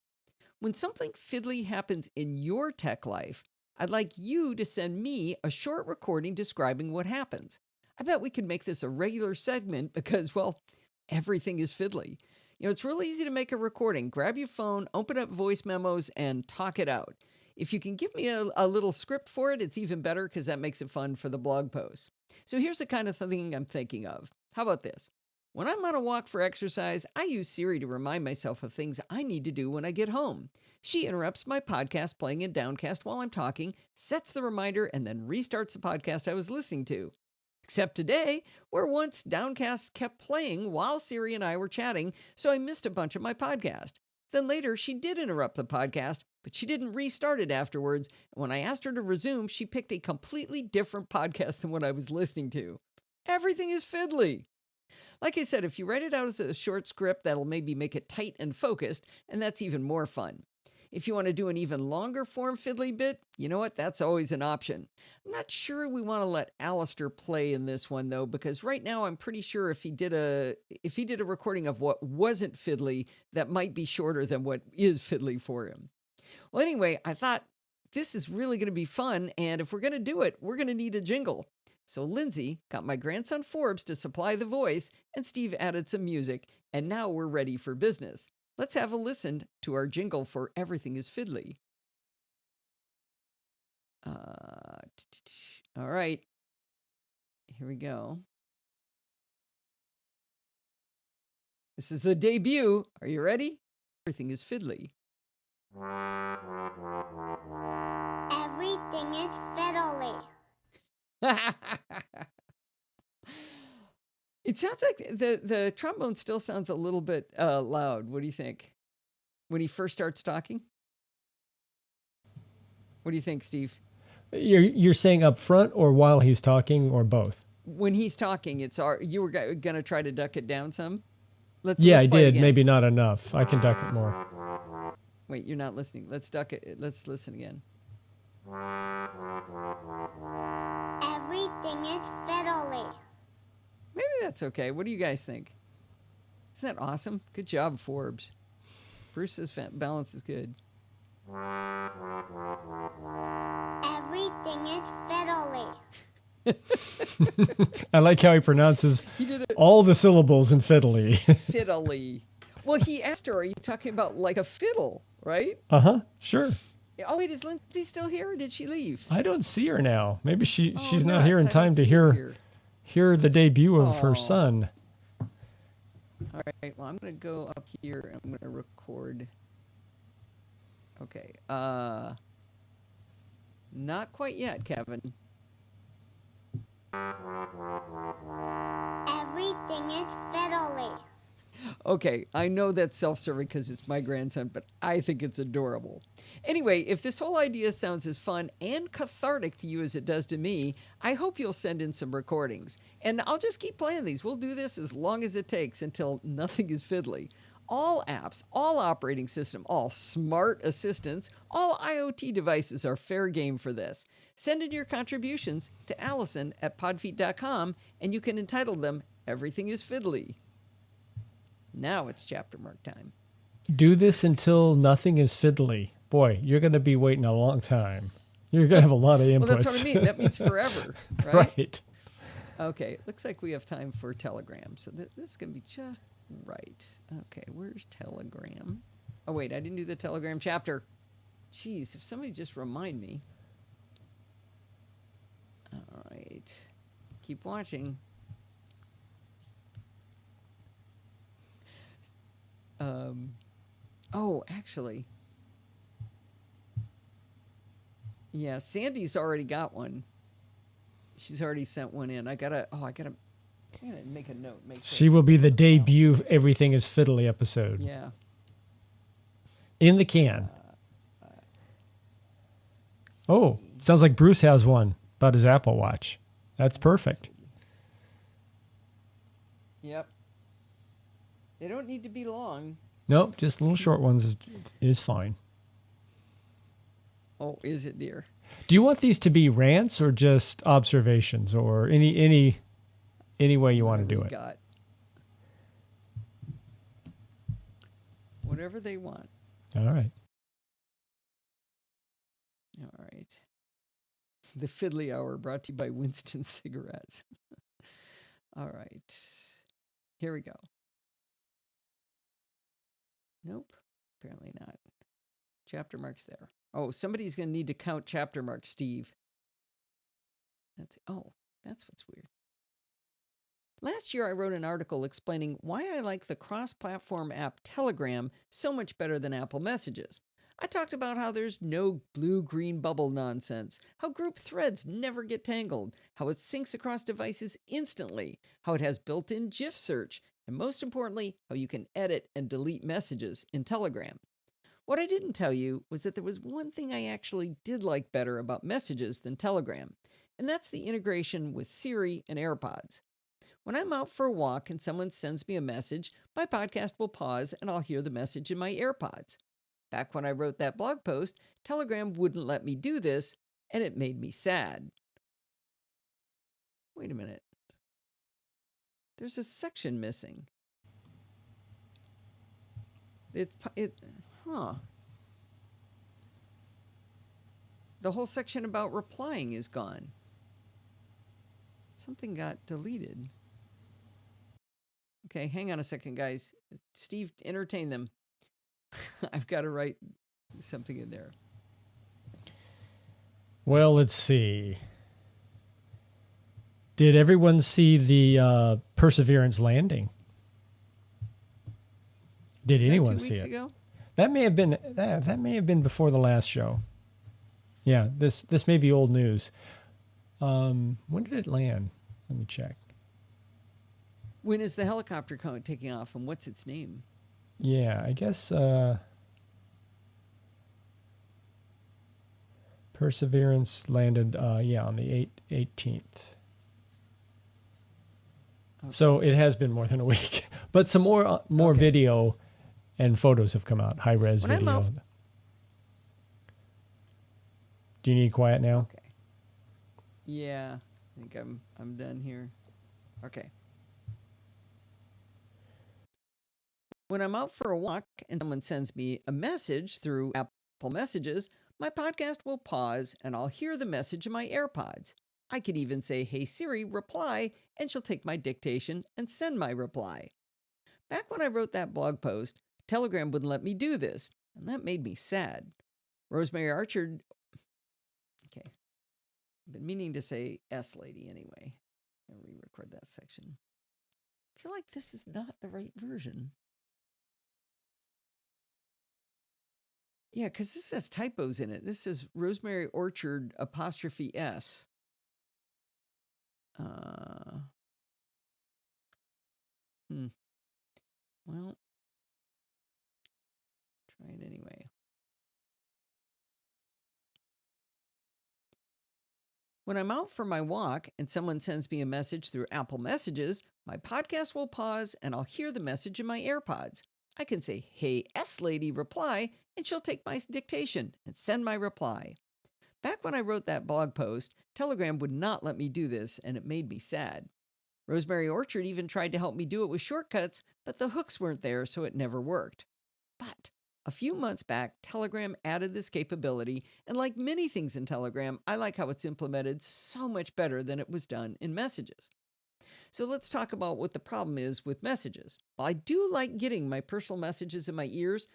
when something fiddly happens in your tech life, I'd like you to send me a short recording describing what happens. I bet we could make this a regular segment because, well, everything is fiddly. It's really easy to make a recording. Grab your phone, open up voice memos, and talk it out. If you can give me a little script for it, it's even better because that makes it fun for the blog post. So here's the kind of thing I'm thinking of. How about this? When I'm on a walk for exercise, I use Siri to remind myself of things I need to do when I get home. She interrupts my podcast playing in Downcast while I'm talking, sets the reminder, and then restarts the podcast I was listening to. Except today, where once Downcast kept playing while Siri and I were chatting, so I missed a bunch of my podcast. Then later, she did interrupt the podcast, but she didn't restart it afterwards, and when I asked her to resume, she picked a completely different podcast than what I was listening to. Everything is fiddly. Like I said, if you write it out as a short script, that'll maybe make it tight and focused, and that's even more fun. If you want to do an even longer form fiddly bit, you know what? That's always an option. I'm not sure we want to let Alistair play in this one, though, because right now I'm pretty sure if he did a recording of what wasn't fiddly, that might be shorter than what is fiddly for him. Well, anyway, I thought this is really going to be fun, and if we're going to do it, we're going to need a jingle. So Lindsay got my grandson Forbes to supply the voice, and Steve added some music, and now we're ready for business. Let's have a listen to our jingle for Everything is Fiddly. All right. Here we go. This is a debut. Are you ready? Everything is Fiddly. Everything is fiddly. It sounds like the trombone still sounds a little bit loud. What do you think? When he first starts talking? What do you think, Steve? You're saying up front or while he's talking or both? When he's talking, you were going to try to duck it down some? I play it did. again. Maybe not enough. I can duck it more. Wait, you're not listening. Let's duck it. Let's listen again. Everything is fiddly. Maybe that's okay. What do you guys think? Isn't that awesome? Good job, Forbes. Bruce's balance is good. Everything is fiddly. I like how he pronounces He did it all the syllables in fiddly. fiddly. Well, he asked her, are you talking about like a fiddle, right? Uh-huh, sure. Oh, wait, is Lindsay still here or did she leave? I don't see her now. Maybe she's not nuts. here in I time haven't to seen her hear here. the debut of her Oh. son. All right, well, I'm going to go up here and I'm going to record. Okay, not quite yet, Kevin. Everything is fiddly. Okay, I know that's self-serving because it's my grandson, but I think it's adorable. Anyway, if this whole idea sounds as fun and cathartic to you as it does to me, I hope you'll send in some recordings. And I'll just keep playing these. We'll do this as long as it takes until nothing is fiddly. All apps, all operating system, all smart assistants, all IoT devices are fair game for this. Send in your contributions to Allison@podfeet.com and you can entitle them Everything is Fiddly. Now it's chapter mark time. Do this until nothing is fiddly. Boy, you're going to be waiting a long time. You're going to have a lot of inputs. Well, that's what I mean. That means forever, right? Right. Okay, looks like we have time for Telegram. So this is going to be just right. Okay, where's Telegram? Oh, wait, I didn't do the Telegram chapter. Jeez, if somebody just remind me. All right. Keep watching. Oh, actually. Yeah, Sandy's already got one. She's already sent one in. I gotta make a note. Make sure. She will be the debut Everything is Fiddly episode. Yeah. In the can. Oh, sounds like Bruce has one about his Apple Watch. That's perfect. Yep. They don't need to be long. Nope, just little short ones is fine. Oh, is it, dear? Do you want these to be rants or just observations or any way you want to do it? Got whatever they want. All right. All right. The Fiddly Hour brought to you by Winston Cigarettes. All right. Here we go. Nope. Apparently not. Chapter marks there. Oh, somebody's going to need to count chapter marks, Steve. That's what's weird. Last year, I wrote an article explaining why I like the cross-platform app Telegram so much better than Apple Messages. I talked about how there's no blue-green bubble nonsense, how group threads never get tangled, how it syncs across devices instantly, how it has built-in GIF search, and most importantly, how you can edit and delete messages in Telegram. What I didn't tell you was that there was one thing I actually did like better about Messages than Telegram, and that's the integration with Siri and AirPods. When I'm out for a walk and someone sends me a message, my podcast will pause and I'll hear the message in my AirPods. Back when I wrote that blog post, Telegram wouldn't let me do this, and it made me sad. Wait a minute. There's a section missing. The whole section about replying is gone. Something got deleted. Okay, hang on a second, guys. Steve, entertain them. I've got to write something in there. Well, let's see. Did everyone see the Perseverance landing? Did anyone see it? Ago? That may have been before the last show. Yeah, this may be old news. When did it land? Let me check. When is the helicopter taking off, and what's its name? Yeah, I guess Perseverance landed on the 18th. Okay. So it has been more than a week. But some more video and photos have come out, high-res video. Do you need quiet now? Okay. Yeah, I think I'm done here. Okay. When I'm out for a walk and someone sends me a message through Apple Messages, my podcast will pause and I'll hear the message in my AirPods. I could even say, "Hey Siri, reply," and she'll take my dictation and send my reply. Back when I wrote that blog post, Telegram wouldn't let me do this, and that made me sad. Rosemary Archer... Okay. I've been meaning to say S lady anyway. I'll re-record that section. I feel like this is not the right version. Yeah, because this has typos in it. This is Rosemary Orchard 'S. Well, try it anyway. When I'm out for my walk and someone sends me a message through Apple Messages, my podcast will pause and I'll hear the message in my AirPods. I can say, "Hey, S lady, reply," and she'll take my dictation and send my reply. Back when I wrote that blog post, Telegram would not let me do this, and it made me sad. Rosemary Orchard even tried to help me do it with shortcuts, but the hooks weren't there, so it never worked. But a few months back, Telegram added this capability, and like many things in Telegram, I like how it's implemented so much better than it was done in Messages. So let's talk about what the problem is with Messages. While I do like getting my personal messages in my ears,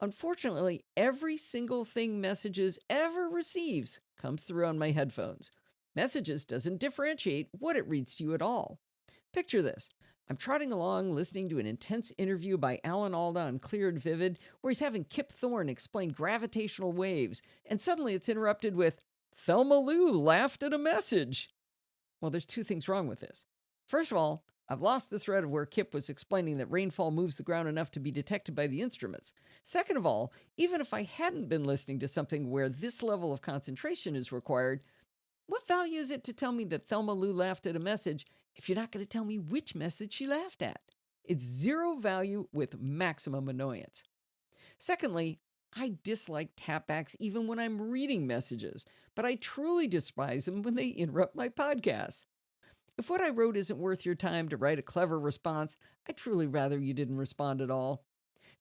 unfortunately, every single thing Messages ever receives comes through on my headphones. Messages doesn't differentiate what it reads to you at all. Picture this. I'm trotting along listening to an intense interview by Alan Alda on Clear and Vivid, where he's having Kip Thorne explain gravitational waves, and suddenly it's interrupted with, "Thelma Lou laughed at a message." Well, there's two things wrong with this. First of all, I've lost the thread of where Kip was explaining that rainfall moves the ground enough to be detected by the instruments. Second of all, even if I hadn't been listening to something where this level of concentration is required, what value is it to tell me that Thelma Lou laughed at a message if you're not going to tell me which message she laughed at? It's zero value with maximum annoyance. Secondly, I dislike tapbacks even when I'm reading messages, but I truly despise them when they interrupt my podcasts. If what I wrote isn't worth your time to write a clever response, I'd truly rather you didn't respond at all.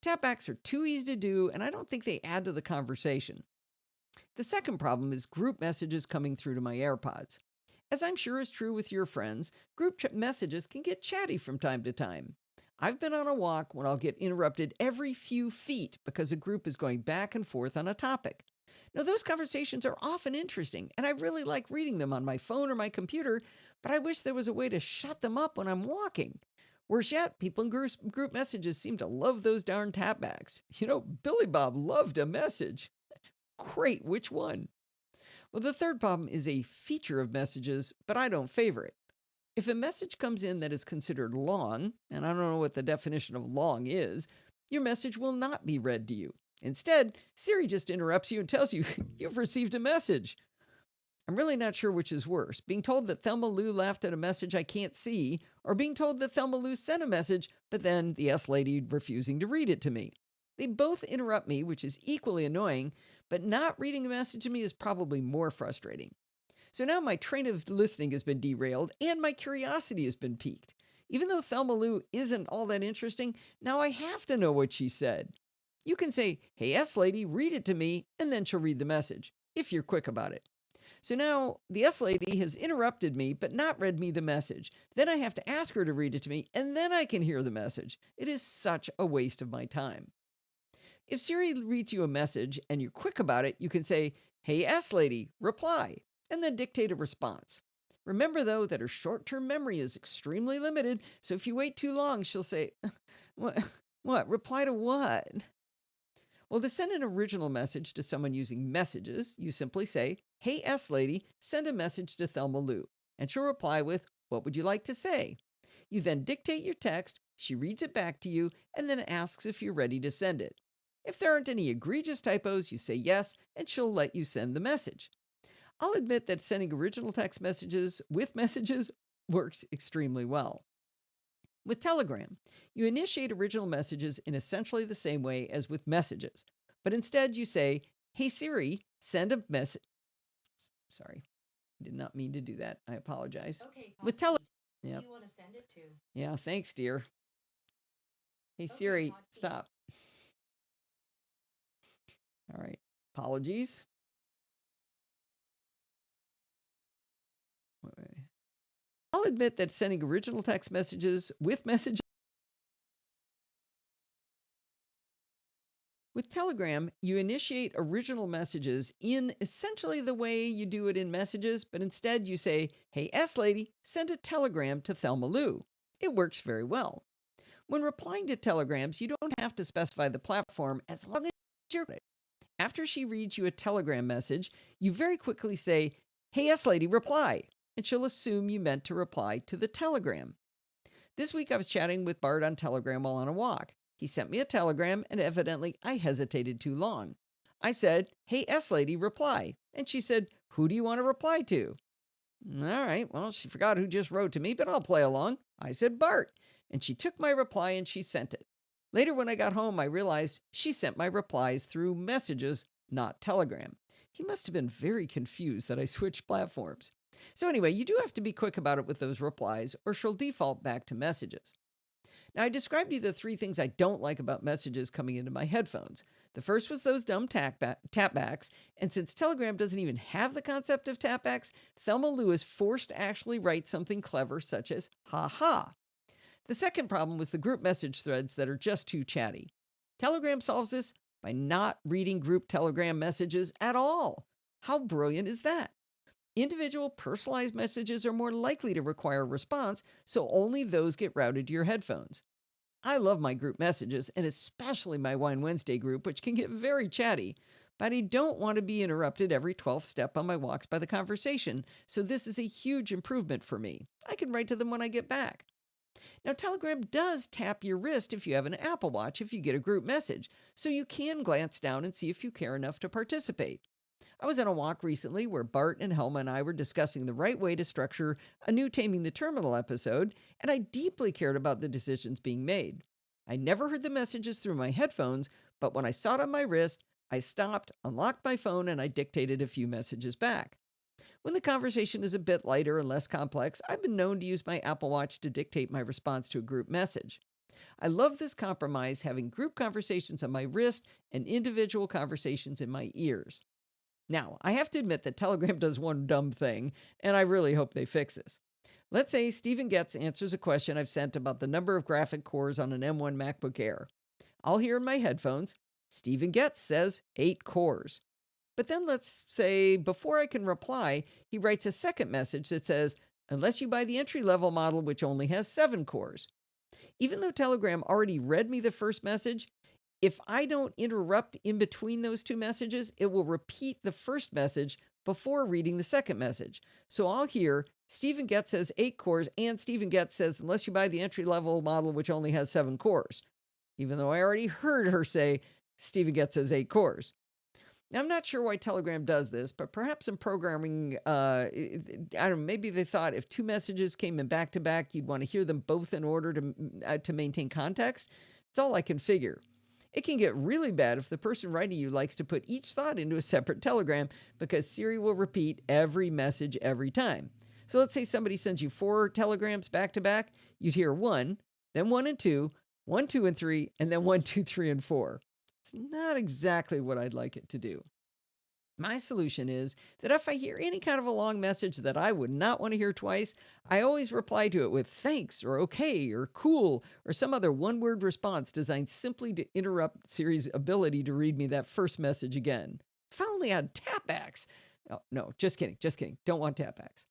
Tapbacks are too easy to do, and I don't think they add to the conversation. The second problem is group messages coming through to my AirPods. As I'm sure is true with your friends, group messages can get chatty from time to time. I've been on a walk when I'll get interrupted every few feet because a group is going back and forth on a topic. Now, those conversations are often interesting, and I really like reading them on my phone or my computer, but I wish there was a way to shut them up when I'm walking. Worse yet, people in group messages seem to love those darn tapbacks. Billy Bob loved a message. Great, which one? Well, the third problem is a feature of messages, but I don't favor it. If a message comes in that is considered long, and I don't know what the definition of long is, your message will not be read to you. Instead, Siri just interrupts you and tells you you've received a message. I'm really not sure which is worse, being told that Thelma Lou laughed at a message I can't see, or being told that Thelma Lou sent a message, but then the S-lady refusing to read it to me. They both interrupt me, which is equally annoying, but not reading a message to me is probably more frustrating. So now my train of listening has been derailed and my curiosity has been piqued. Even though Thelma Lou isn't all that interesting, now I have to know what she said. You can say, "Hey, S-lady, read it to me," and then she'll read the message, if you're quick about it. So now the S-lady has interrupted me but not read me the message. Then I have to ask her to read it to me, and then I can hear the message. It is such a waste of my time. If Siri reads you a message and you're quick about it, you can say, "Hey, S-lady, reply," and then dictate a response. Remember, though, that her short-term memory is extremely limited, so if you wait too long, she'll say, What? Reply to what? Well, to send an original message to someone using messages, you simply say, "Hey, S-lady, send a message to Thelma Lou," and she'll reply with, "What would you like to say?" You then dictate your text, she reads it back to you, and then asks if you're ready to send it. If there aren't any egregious typos, you say yes, and she'll let you send the message. I'll admit that sending original text messages with messages works extremely well. With Telegram, you initiate original messages in essentially the same way as with messages, but instead you say, "Hey Siri, send a message." Sorry, I did not mean to do that. I apologize. Okay. With Who Yep. do you want to send it to? Yeah, thanks, dear. Hey Okay, Siri, Hotkey. stop. All right. Apologies. I'll admit that sending original text messages with messages. With Telegram, you initiate original messages in essentially the way you do it in messages, but instead you say, "Hey, S-lady, send a telegram to Thelma Lou." It works very well. When replying to telegrams, you don't have to specify the platform as long as you're it. After she reads you a telegram message, you very quickly say, "Hey, S-lady, reply," and she'll assume you meant to reply to the telegram. This week I was chatting with Bart on Telegram while on a walk. He sent me a telegram, and evidently I hesitated too long. I said, "Hey, S-lady, reply," and she said, "Who do you want to reply to?" All right, well, she forgot who just wrote to me, but I'll play along. I said, "Bart," and she took my reply and she sent it. Later, when I got home, I realized she sent my replies through messages, not Telegram. He must have been very confused that I switched platforms. So anyway, you do have to be quick about it with those replies, or she'll default back to messages. Now, I described to you the 3 things I don't like about messages coming into my headphones. The first was those dumb tapbacks, and since Telegram doesn't even have the concept of tapbacks, Thelma Lou is forced to actually write something clever such as "ha ha." The second problem was the group message threads that are just too chatty. Telegram solves this by not reading group Telegram messages at all. How brilliant is that? Individual personalized messages are more likely to require a response, so only those get routed to your headphones. I love my group messages, and especially my Wine Wednesday group, which can get very chatty, but I don't want to be interrupted every 12th step on my walks by the conversation, so this is a huge improvement for me. I can write to them when I get back. Now, Telegram does tap your wrist if you have an Apple Watch if you get a group message, so you can glance down and see if you care enough to participate. I was on a walk recently where Bart and Helma and I were discussing the right way to structure a new Taming the Terminal episode, and I deeply cared about the decisions being made. I never heard the messages through my headphones, but when I saw it on my wrist, I stopped, unlocked my phone, and I dictated a few messages back. When the conversation is a bit lighter and less complex, I've been known to use my Apple Watch to dictate my response to a group message. I love this compromise, having group conversations on my wrist and individual conversations in my ears. Now, I have to admit that Telegram does one dumb thing, and I really hope they fix this. Let's say Stephen Getz answers a question I've sent about the number of graphic cores on an M1 MacBook Air. I'll hear in my headphones, Stephen Getz says 8 cores. But then let's say before I can reply, he writes a second message that says, unless you buy the entry-level model, which only has 7 cores. Even though Telegram already read me the first message, if I don't interrupt in between those two messages, it will repeat the first message before reading the second message. So I'll hear Stephen Getz says 8 cores, and Stephen Getz says, unless you buy the entry-level model, which only has 7 cores. Even though I already heard her say Stephen Getz says 8 cores. Now, I'm not sure why Telegram does this, but perhaps in programming, I don't know, maybe they thought if 2 messages came in back to back, you'd want to hear them both in order to maintain context. It's all I can figure. It can get really bad if the person writing you likes to put each thought into a separate telegram because Siri will repeat every message every time. So let's say somebody sends you 4 telegrams back to back. You'd hear 1, then 1 and 2, 1, 2, and 3, and then 1, 2, 3, and 4. It's not exactly what I'd like it to do. My solution is that if I hear any kind of a long message that I would not want to hear twice, I always reply to it with thanks or okay or cool or some other one-word response designed simply to interrupt Siri's ability to read me that first message again. If I only had tapbacks. Oh, no, just kidding. Don't want tapbacks.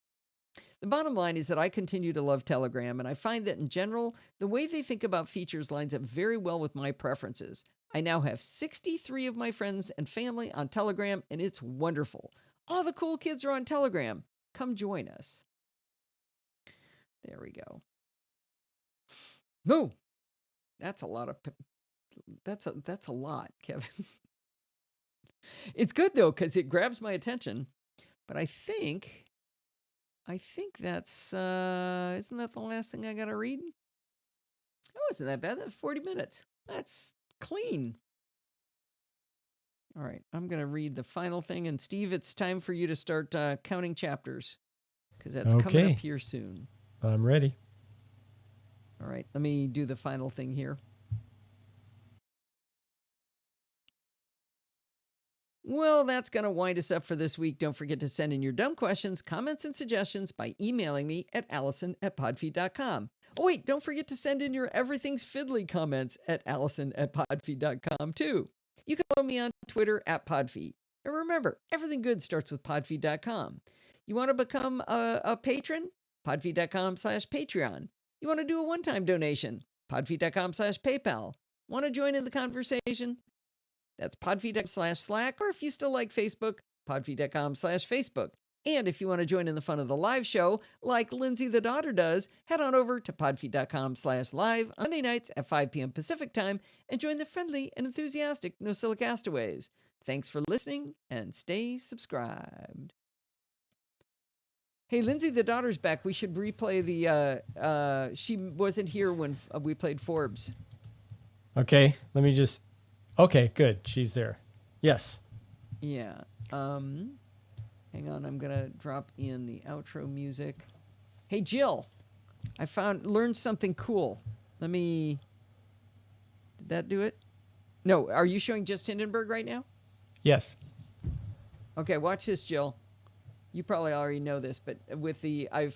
The bottom line is that I continue to love Telegram, and I find that in general, the way they think about features lines up very well with my preferences. I now have 63 of my friends and family on Telegram, and it's wonderful. All the cool kids are on Telegram. Come join us. There we go. Moo! That's a lot of... That's a lot, Kevin. It's good, though, because it grabs my attention. But I think that's... isn't that the last thing I got to read? That wasn't that bad. That was 40 minutes. That's... clean. All right, I'm going to read the final thing. And Steve, it's time for you to start counting chapters because that's coming up here soon. I'm ready. All right, let me do the final thing here. Well, that's going to wind us up for this week. Don't forget to send in your dumb questions, comments, and suggestions by emailing me at allison@podfeed.com. Oh, wait, don't forget to send in your everything's fiddly comments at allison@podfeed.com, too. You can follow me on Twitter @podfeed. And remember, everything good starts with podfeed.com. You want to become a patron? Podfeed.com/Patreon. You want to do a one-time donation? Podfeed.com/PayPal. Want to join in the conversation? That's podfeed.com/Slack, or if you still like Facebook, podfeed.com/Facebook. And if you want to join in the fun of the live show, like Lindsay the daughter does, head on over to podfeed.com/live on Monday nights at 5 p.m. Pacific time and join the friendly and enthusiastic NosillaCastaways. Thanks for listening and stay subscribed. Hey, Lindsay the daughter's back. We should replay the, she wasn't here when we played Forbes. Okay, let me just... Okay, good. She's there. Yes. Yeah. Hang on, I'm gonna drop in the outro music. Hey, Jill, I learned something cool. Did that do it? No, are you showing just Hindenburg right now? Yes. Okay, watch this, Jill. You probably already know this, but with I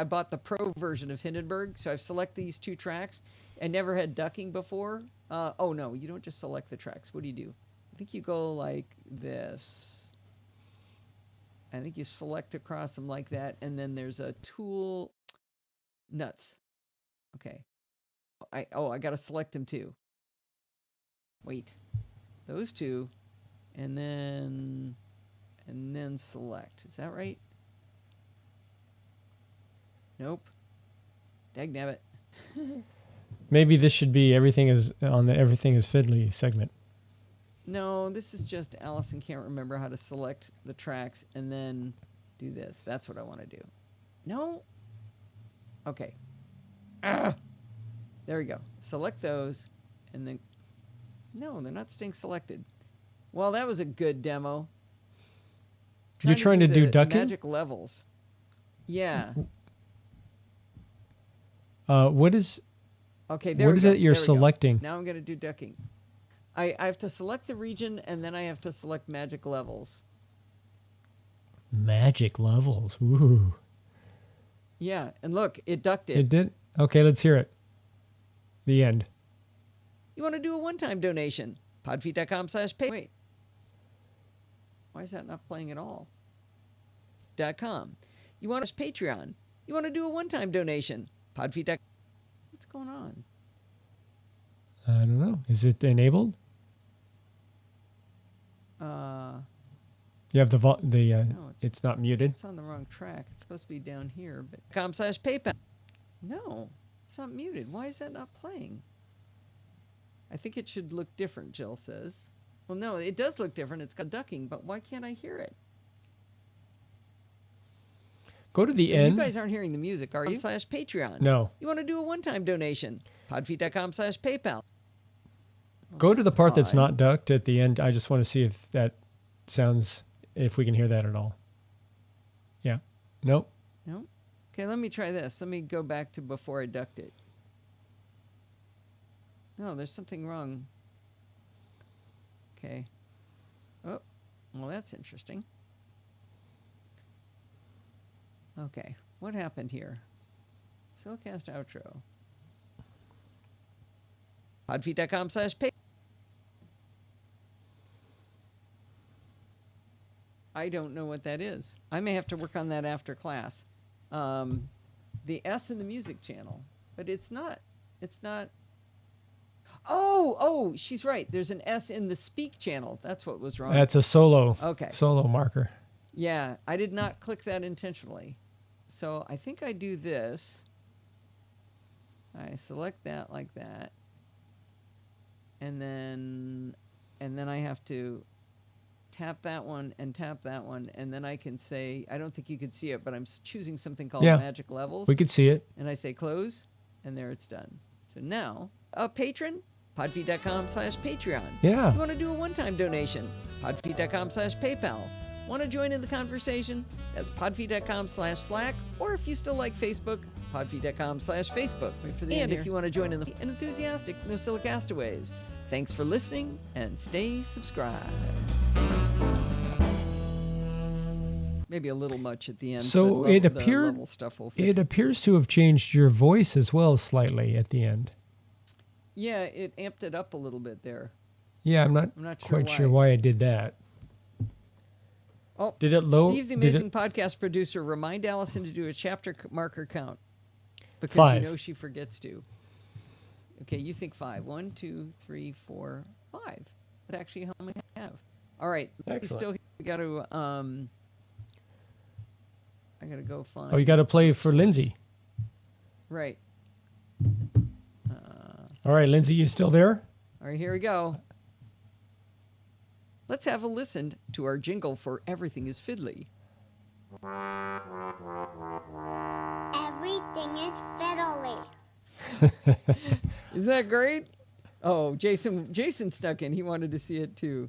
bought the pro version of Hindenburg, so I've selected these 2 tracks. I never had ducking before. Oh no, you don't just select the tracks. What do? I think you go like this. I think you select across them like that, and then there's a tool. Nuts. Okay. I got to select them too. Wait. Those 2, and then select. Is that right? Nope. Dagnabbit. Maybe this should be everything is on the Everything is Fiddly segment. No, this is just Allison can't remember how to select the tracks and then do this. That's what I want to do. No? Okay. There we go. Select those and then... No, they're not staying selected. Well, that was a good demo. You're trying to do ducking? Magic levels. Yeah. What is... Okay, there what we is go. it you're There we go. selecting? Now I'm going to do ducking. I have to select the region, and then I have to select magic levels. Magic levels. Ooh. Yeah, and look, it ducked it. It did? Okay, let's hear it. The end. You want to do a one-time donation? Podfeet.com/pay. Wait. Why is that not playing at all? .com. You want us Patreon? You want to do a one-time donation? Podfeet.com. What's going on? I don't know. Is it enabled? You have the No, it's not muted. It's on the wrong track. It's supposed to be down here, but .com/PayPal. No, it's not muted. Why is that not playing? I think it should look different, Jill says. Well, no, it does look different. It's got ducking, but why can't I hear it? Go to the end. You guys aren't hearing the music, are you? /Patreon. No. You want to do a one-time donation? Podfeet.com/PayPal. Go to the part that's odd. not ducked at the end. I just want to see if that sounds, if we can hear that at all. Yeah. Nope. No? Okay, let me try this. Let me go back to before I ducked it. No, there's something wrong. Okay. Oh, well, that's interesting. Okay, what happened here? NosillaCast outro. Podfeet.com/pay. I don't know what that is. I may have to work on that after class. The S in the music channel, but it's not. It's not. Oh, she's right. There's an S in the speak channel. That's what was wrong. That's a solo. Okay. Solo marker. Yeah, I did not click that intentionally. So I think I do this. I select that like that. And then I have to tap that one and tap that one. And then I can say, I don't think you could see it, but I'm choosing something called Magic Levels. We could see it. And I say close, and there it's done. So now, a patron, podfeet.com/Patreon. Yeah. You want to do a one-time donation? Podfeet.com/PayPal. Want to join in the conversation? That's podfeet.com/Slack. Or if you still like Facebook, podfeet.com/Facebook. Wait for the And end if here. you want to join in the enthusiastic NosillaCastaways. Thanks for listening, and stay subscribed. Maybe a little much at the end. So but it the appeared. level stuff will fix It appears to have changed your voice as well slightly at the end. Yeah, it amped it up a little bit there. Yeah, I'm not not sure quite why. sure why it did that. Oh, Did it low? Steve, the did amazing it- podcast producer, remind Allison to do a chapter marker count. Because 5. you know she forgets to. Okay, you think 5. 1, 2, 3, 4, 5. That's actually how many I have. All right. Excellent. Still got to, I got to go find. Oh, you got to play for Lindsay. Right. All right, Lindsay, you still there? All right, here we go. Let's have a listen to our jingle for Everything is Fiddly. Everything is fiddly. Is that great? Oh, Jason snuck in. He wanted to see it too.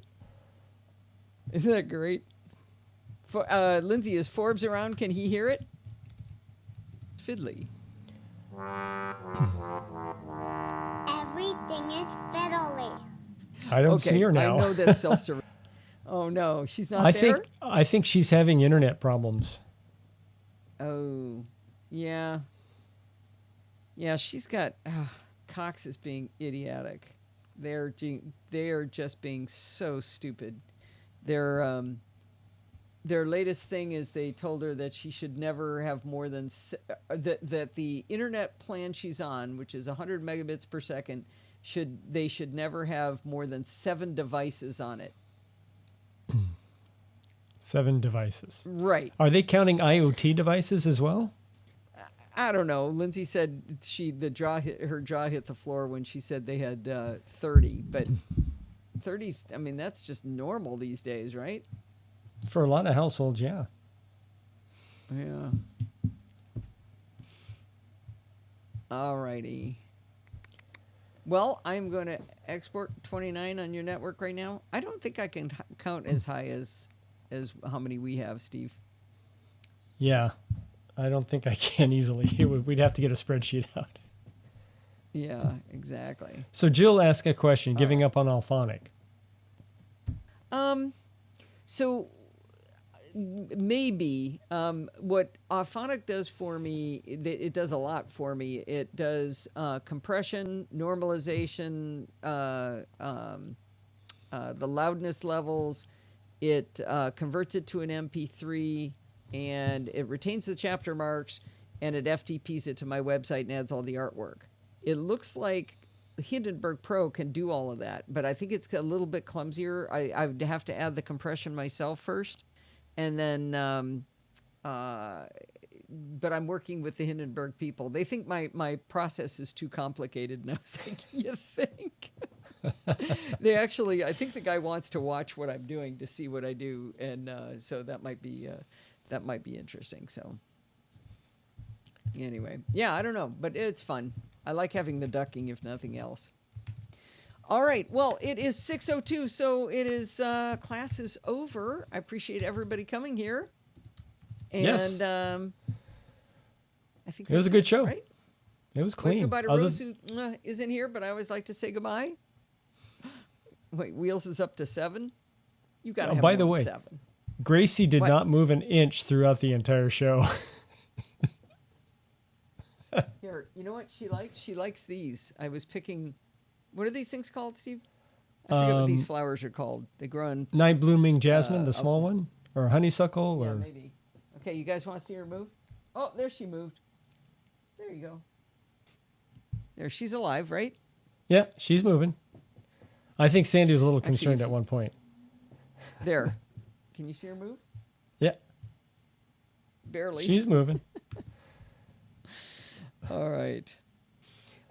Isn't that great? Lindsay, is Forbes around? Can he hear it? Fiddly. Everything is fiddly. I don't Okay, see her now. I know that's self-serving. Oh no, she's not I there. I think she's having internet problems. Oh, yeah. Yeah, she's got. Cox is being idiotic. They are just being so stupid. Their latest thing is they told her that she should never have more than that the internet plan she's on, which is 100 megabits per second, they should never have more than 7 devices on it. 7 devices. Right. Are they counting IoT devices as well? I don't know. Lindsay said her jaw hit the floor when she said they had 30, but 30's, I mean, that's just normal these days, right? For a lot of households, yeah. Yeah. All righty. Well, I'm going to export 29 on your network right now. I don't think I can count as high as how many we have, Steve. Yeah. I don't think I can easily. We'd have to get a spreadsheet out. Yeah, exactly. So Jill asked a question, giving up on Alphonic. So maybe. What Auphonic does for me, it does a lot for me. It does compression, normalization, the loudness levels. It converts it to an MP3, and it retains the chapter marks, and it FTPs it to my website and adds all the artwork. It looks like the Hindenburg Pro can do all of that, but I think it's a little bit clumsier. I would have to add the compression myself first, and then, but I'm working with the Hindenburg people. They think my process is too complicated, and I was like, you think? They actually, I think the guy wants to watch what I'm doing to see what I do, and so that might be interesting. So anyway, yeah, I don't know, but it's fun. I like having the ducking, if nothing else. All right, well, it is 6:02, so it is class is over. I appreciate everybody coming here, and Yes. I think It was a good show. right? It was Wave clean. goodbye to Other- Rose, who isn't here, but I always like to say goodbye. Wait, Wheels is up to 7. You got to have by more the than way, 7. Gracie did What? not move an inch throughout the entire show. Here, you know what she likes? She likes these. I was picking. What are these things called, Steve? I forget what these flowers are called. They grow in. Night blooming jasmine, the small one, or honeysuckle, Yeah, or maybe. Okay, you guys want to see her move? Oh, there she moved. There you go. There, she's alive, right? yeah, she's moving. I think Sandy was a little Actually, concerned if at you- one point. There. Can you see her move? Yeah, Barely. she's moving. All right.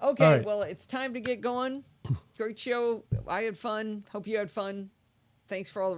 Okay, All right. well, it's time to get going. Great show. I had fun. Hope you had fun. Thanks for all the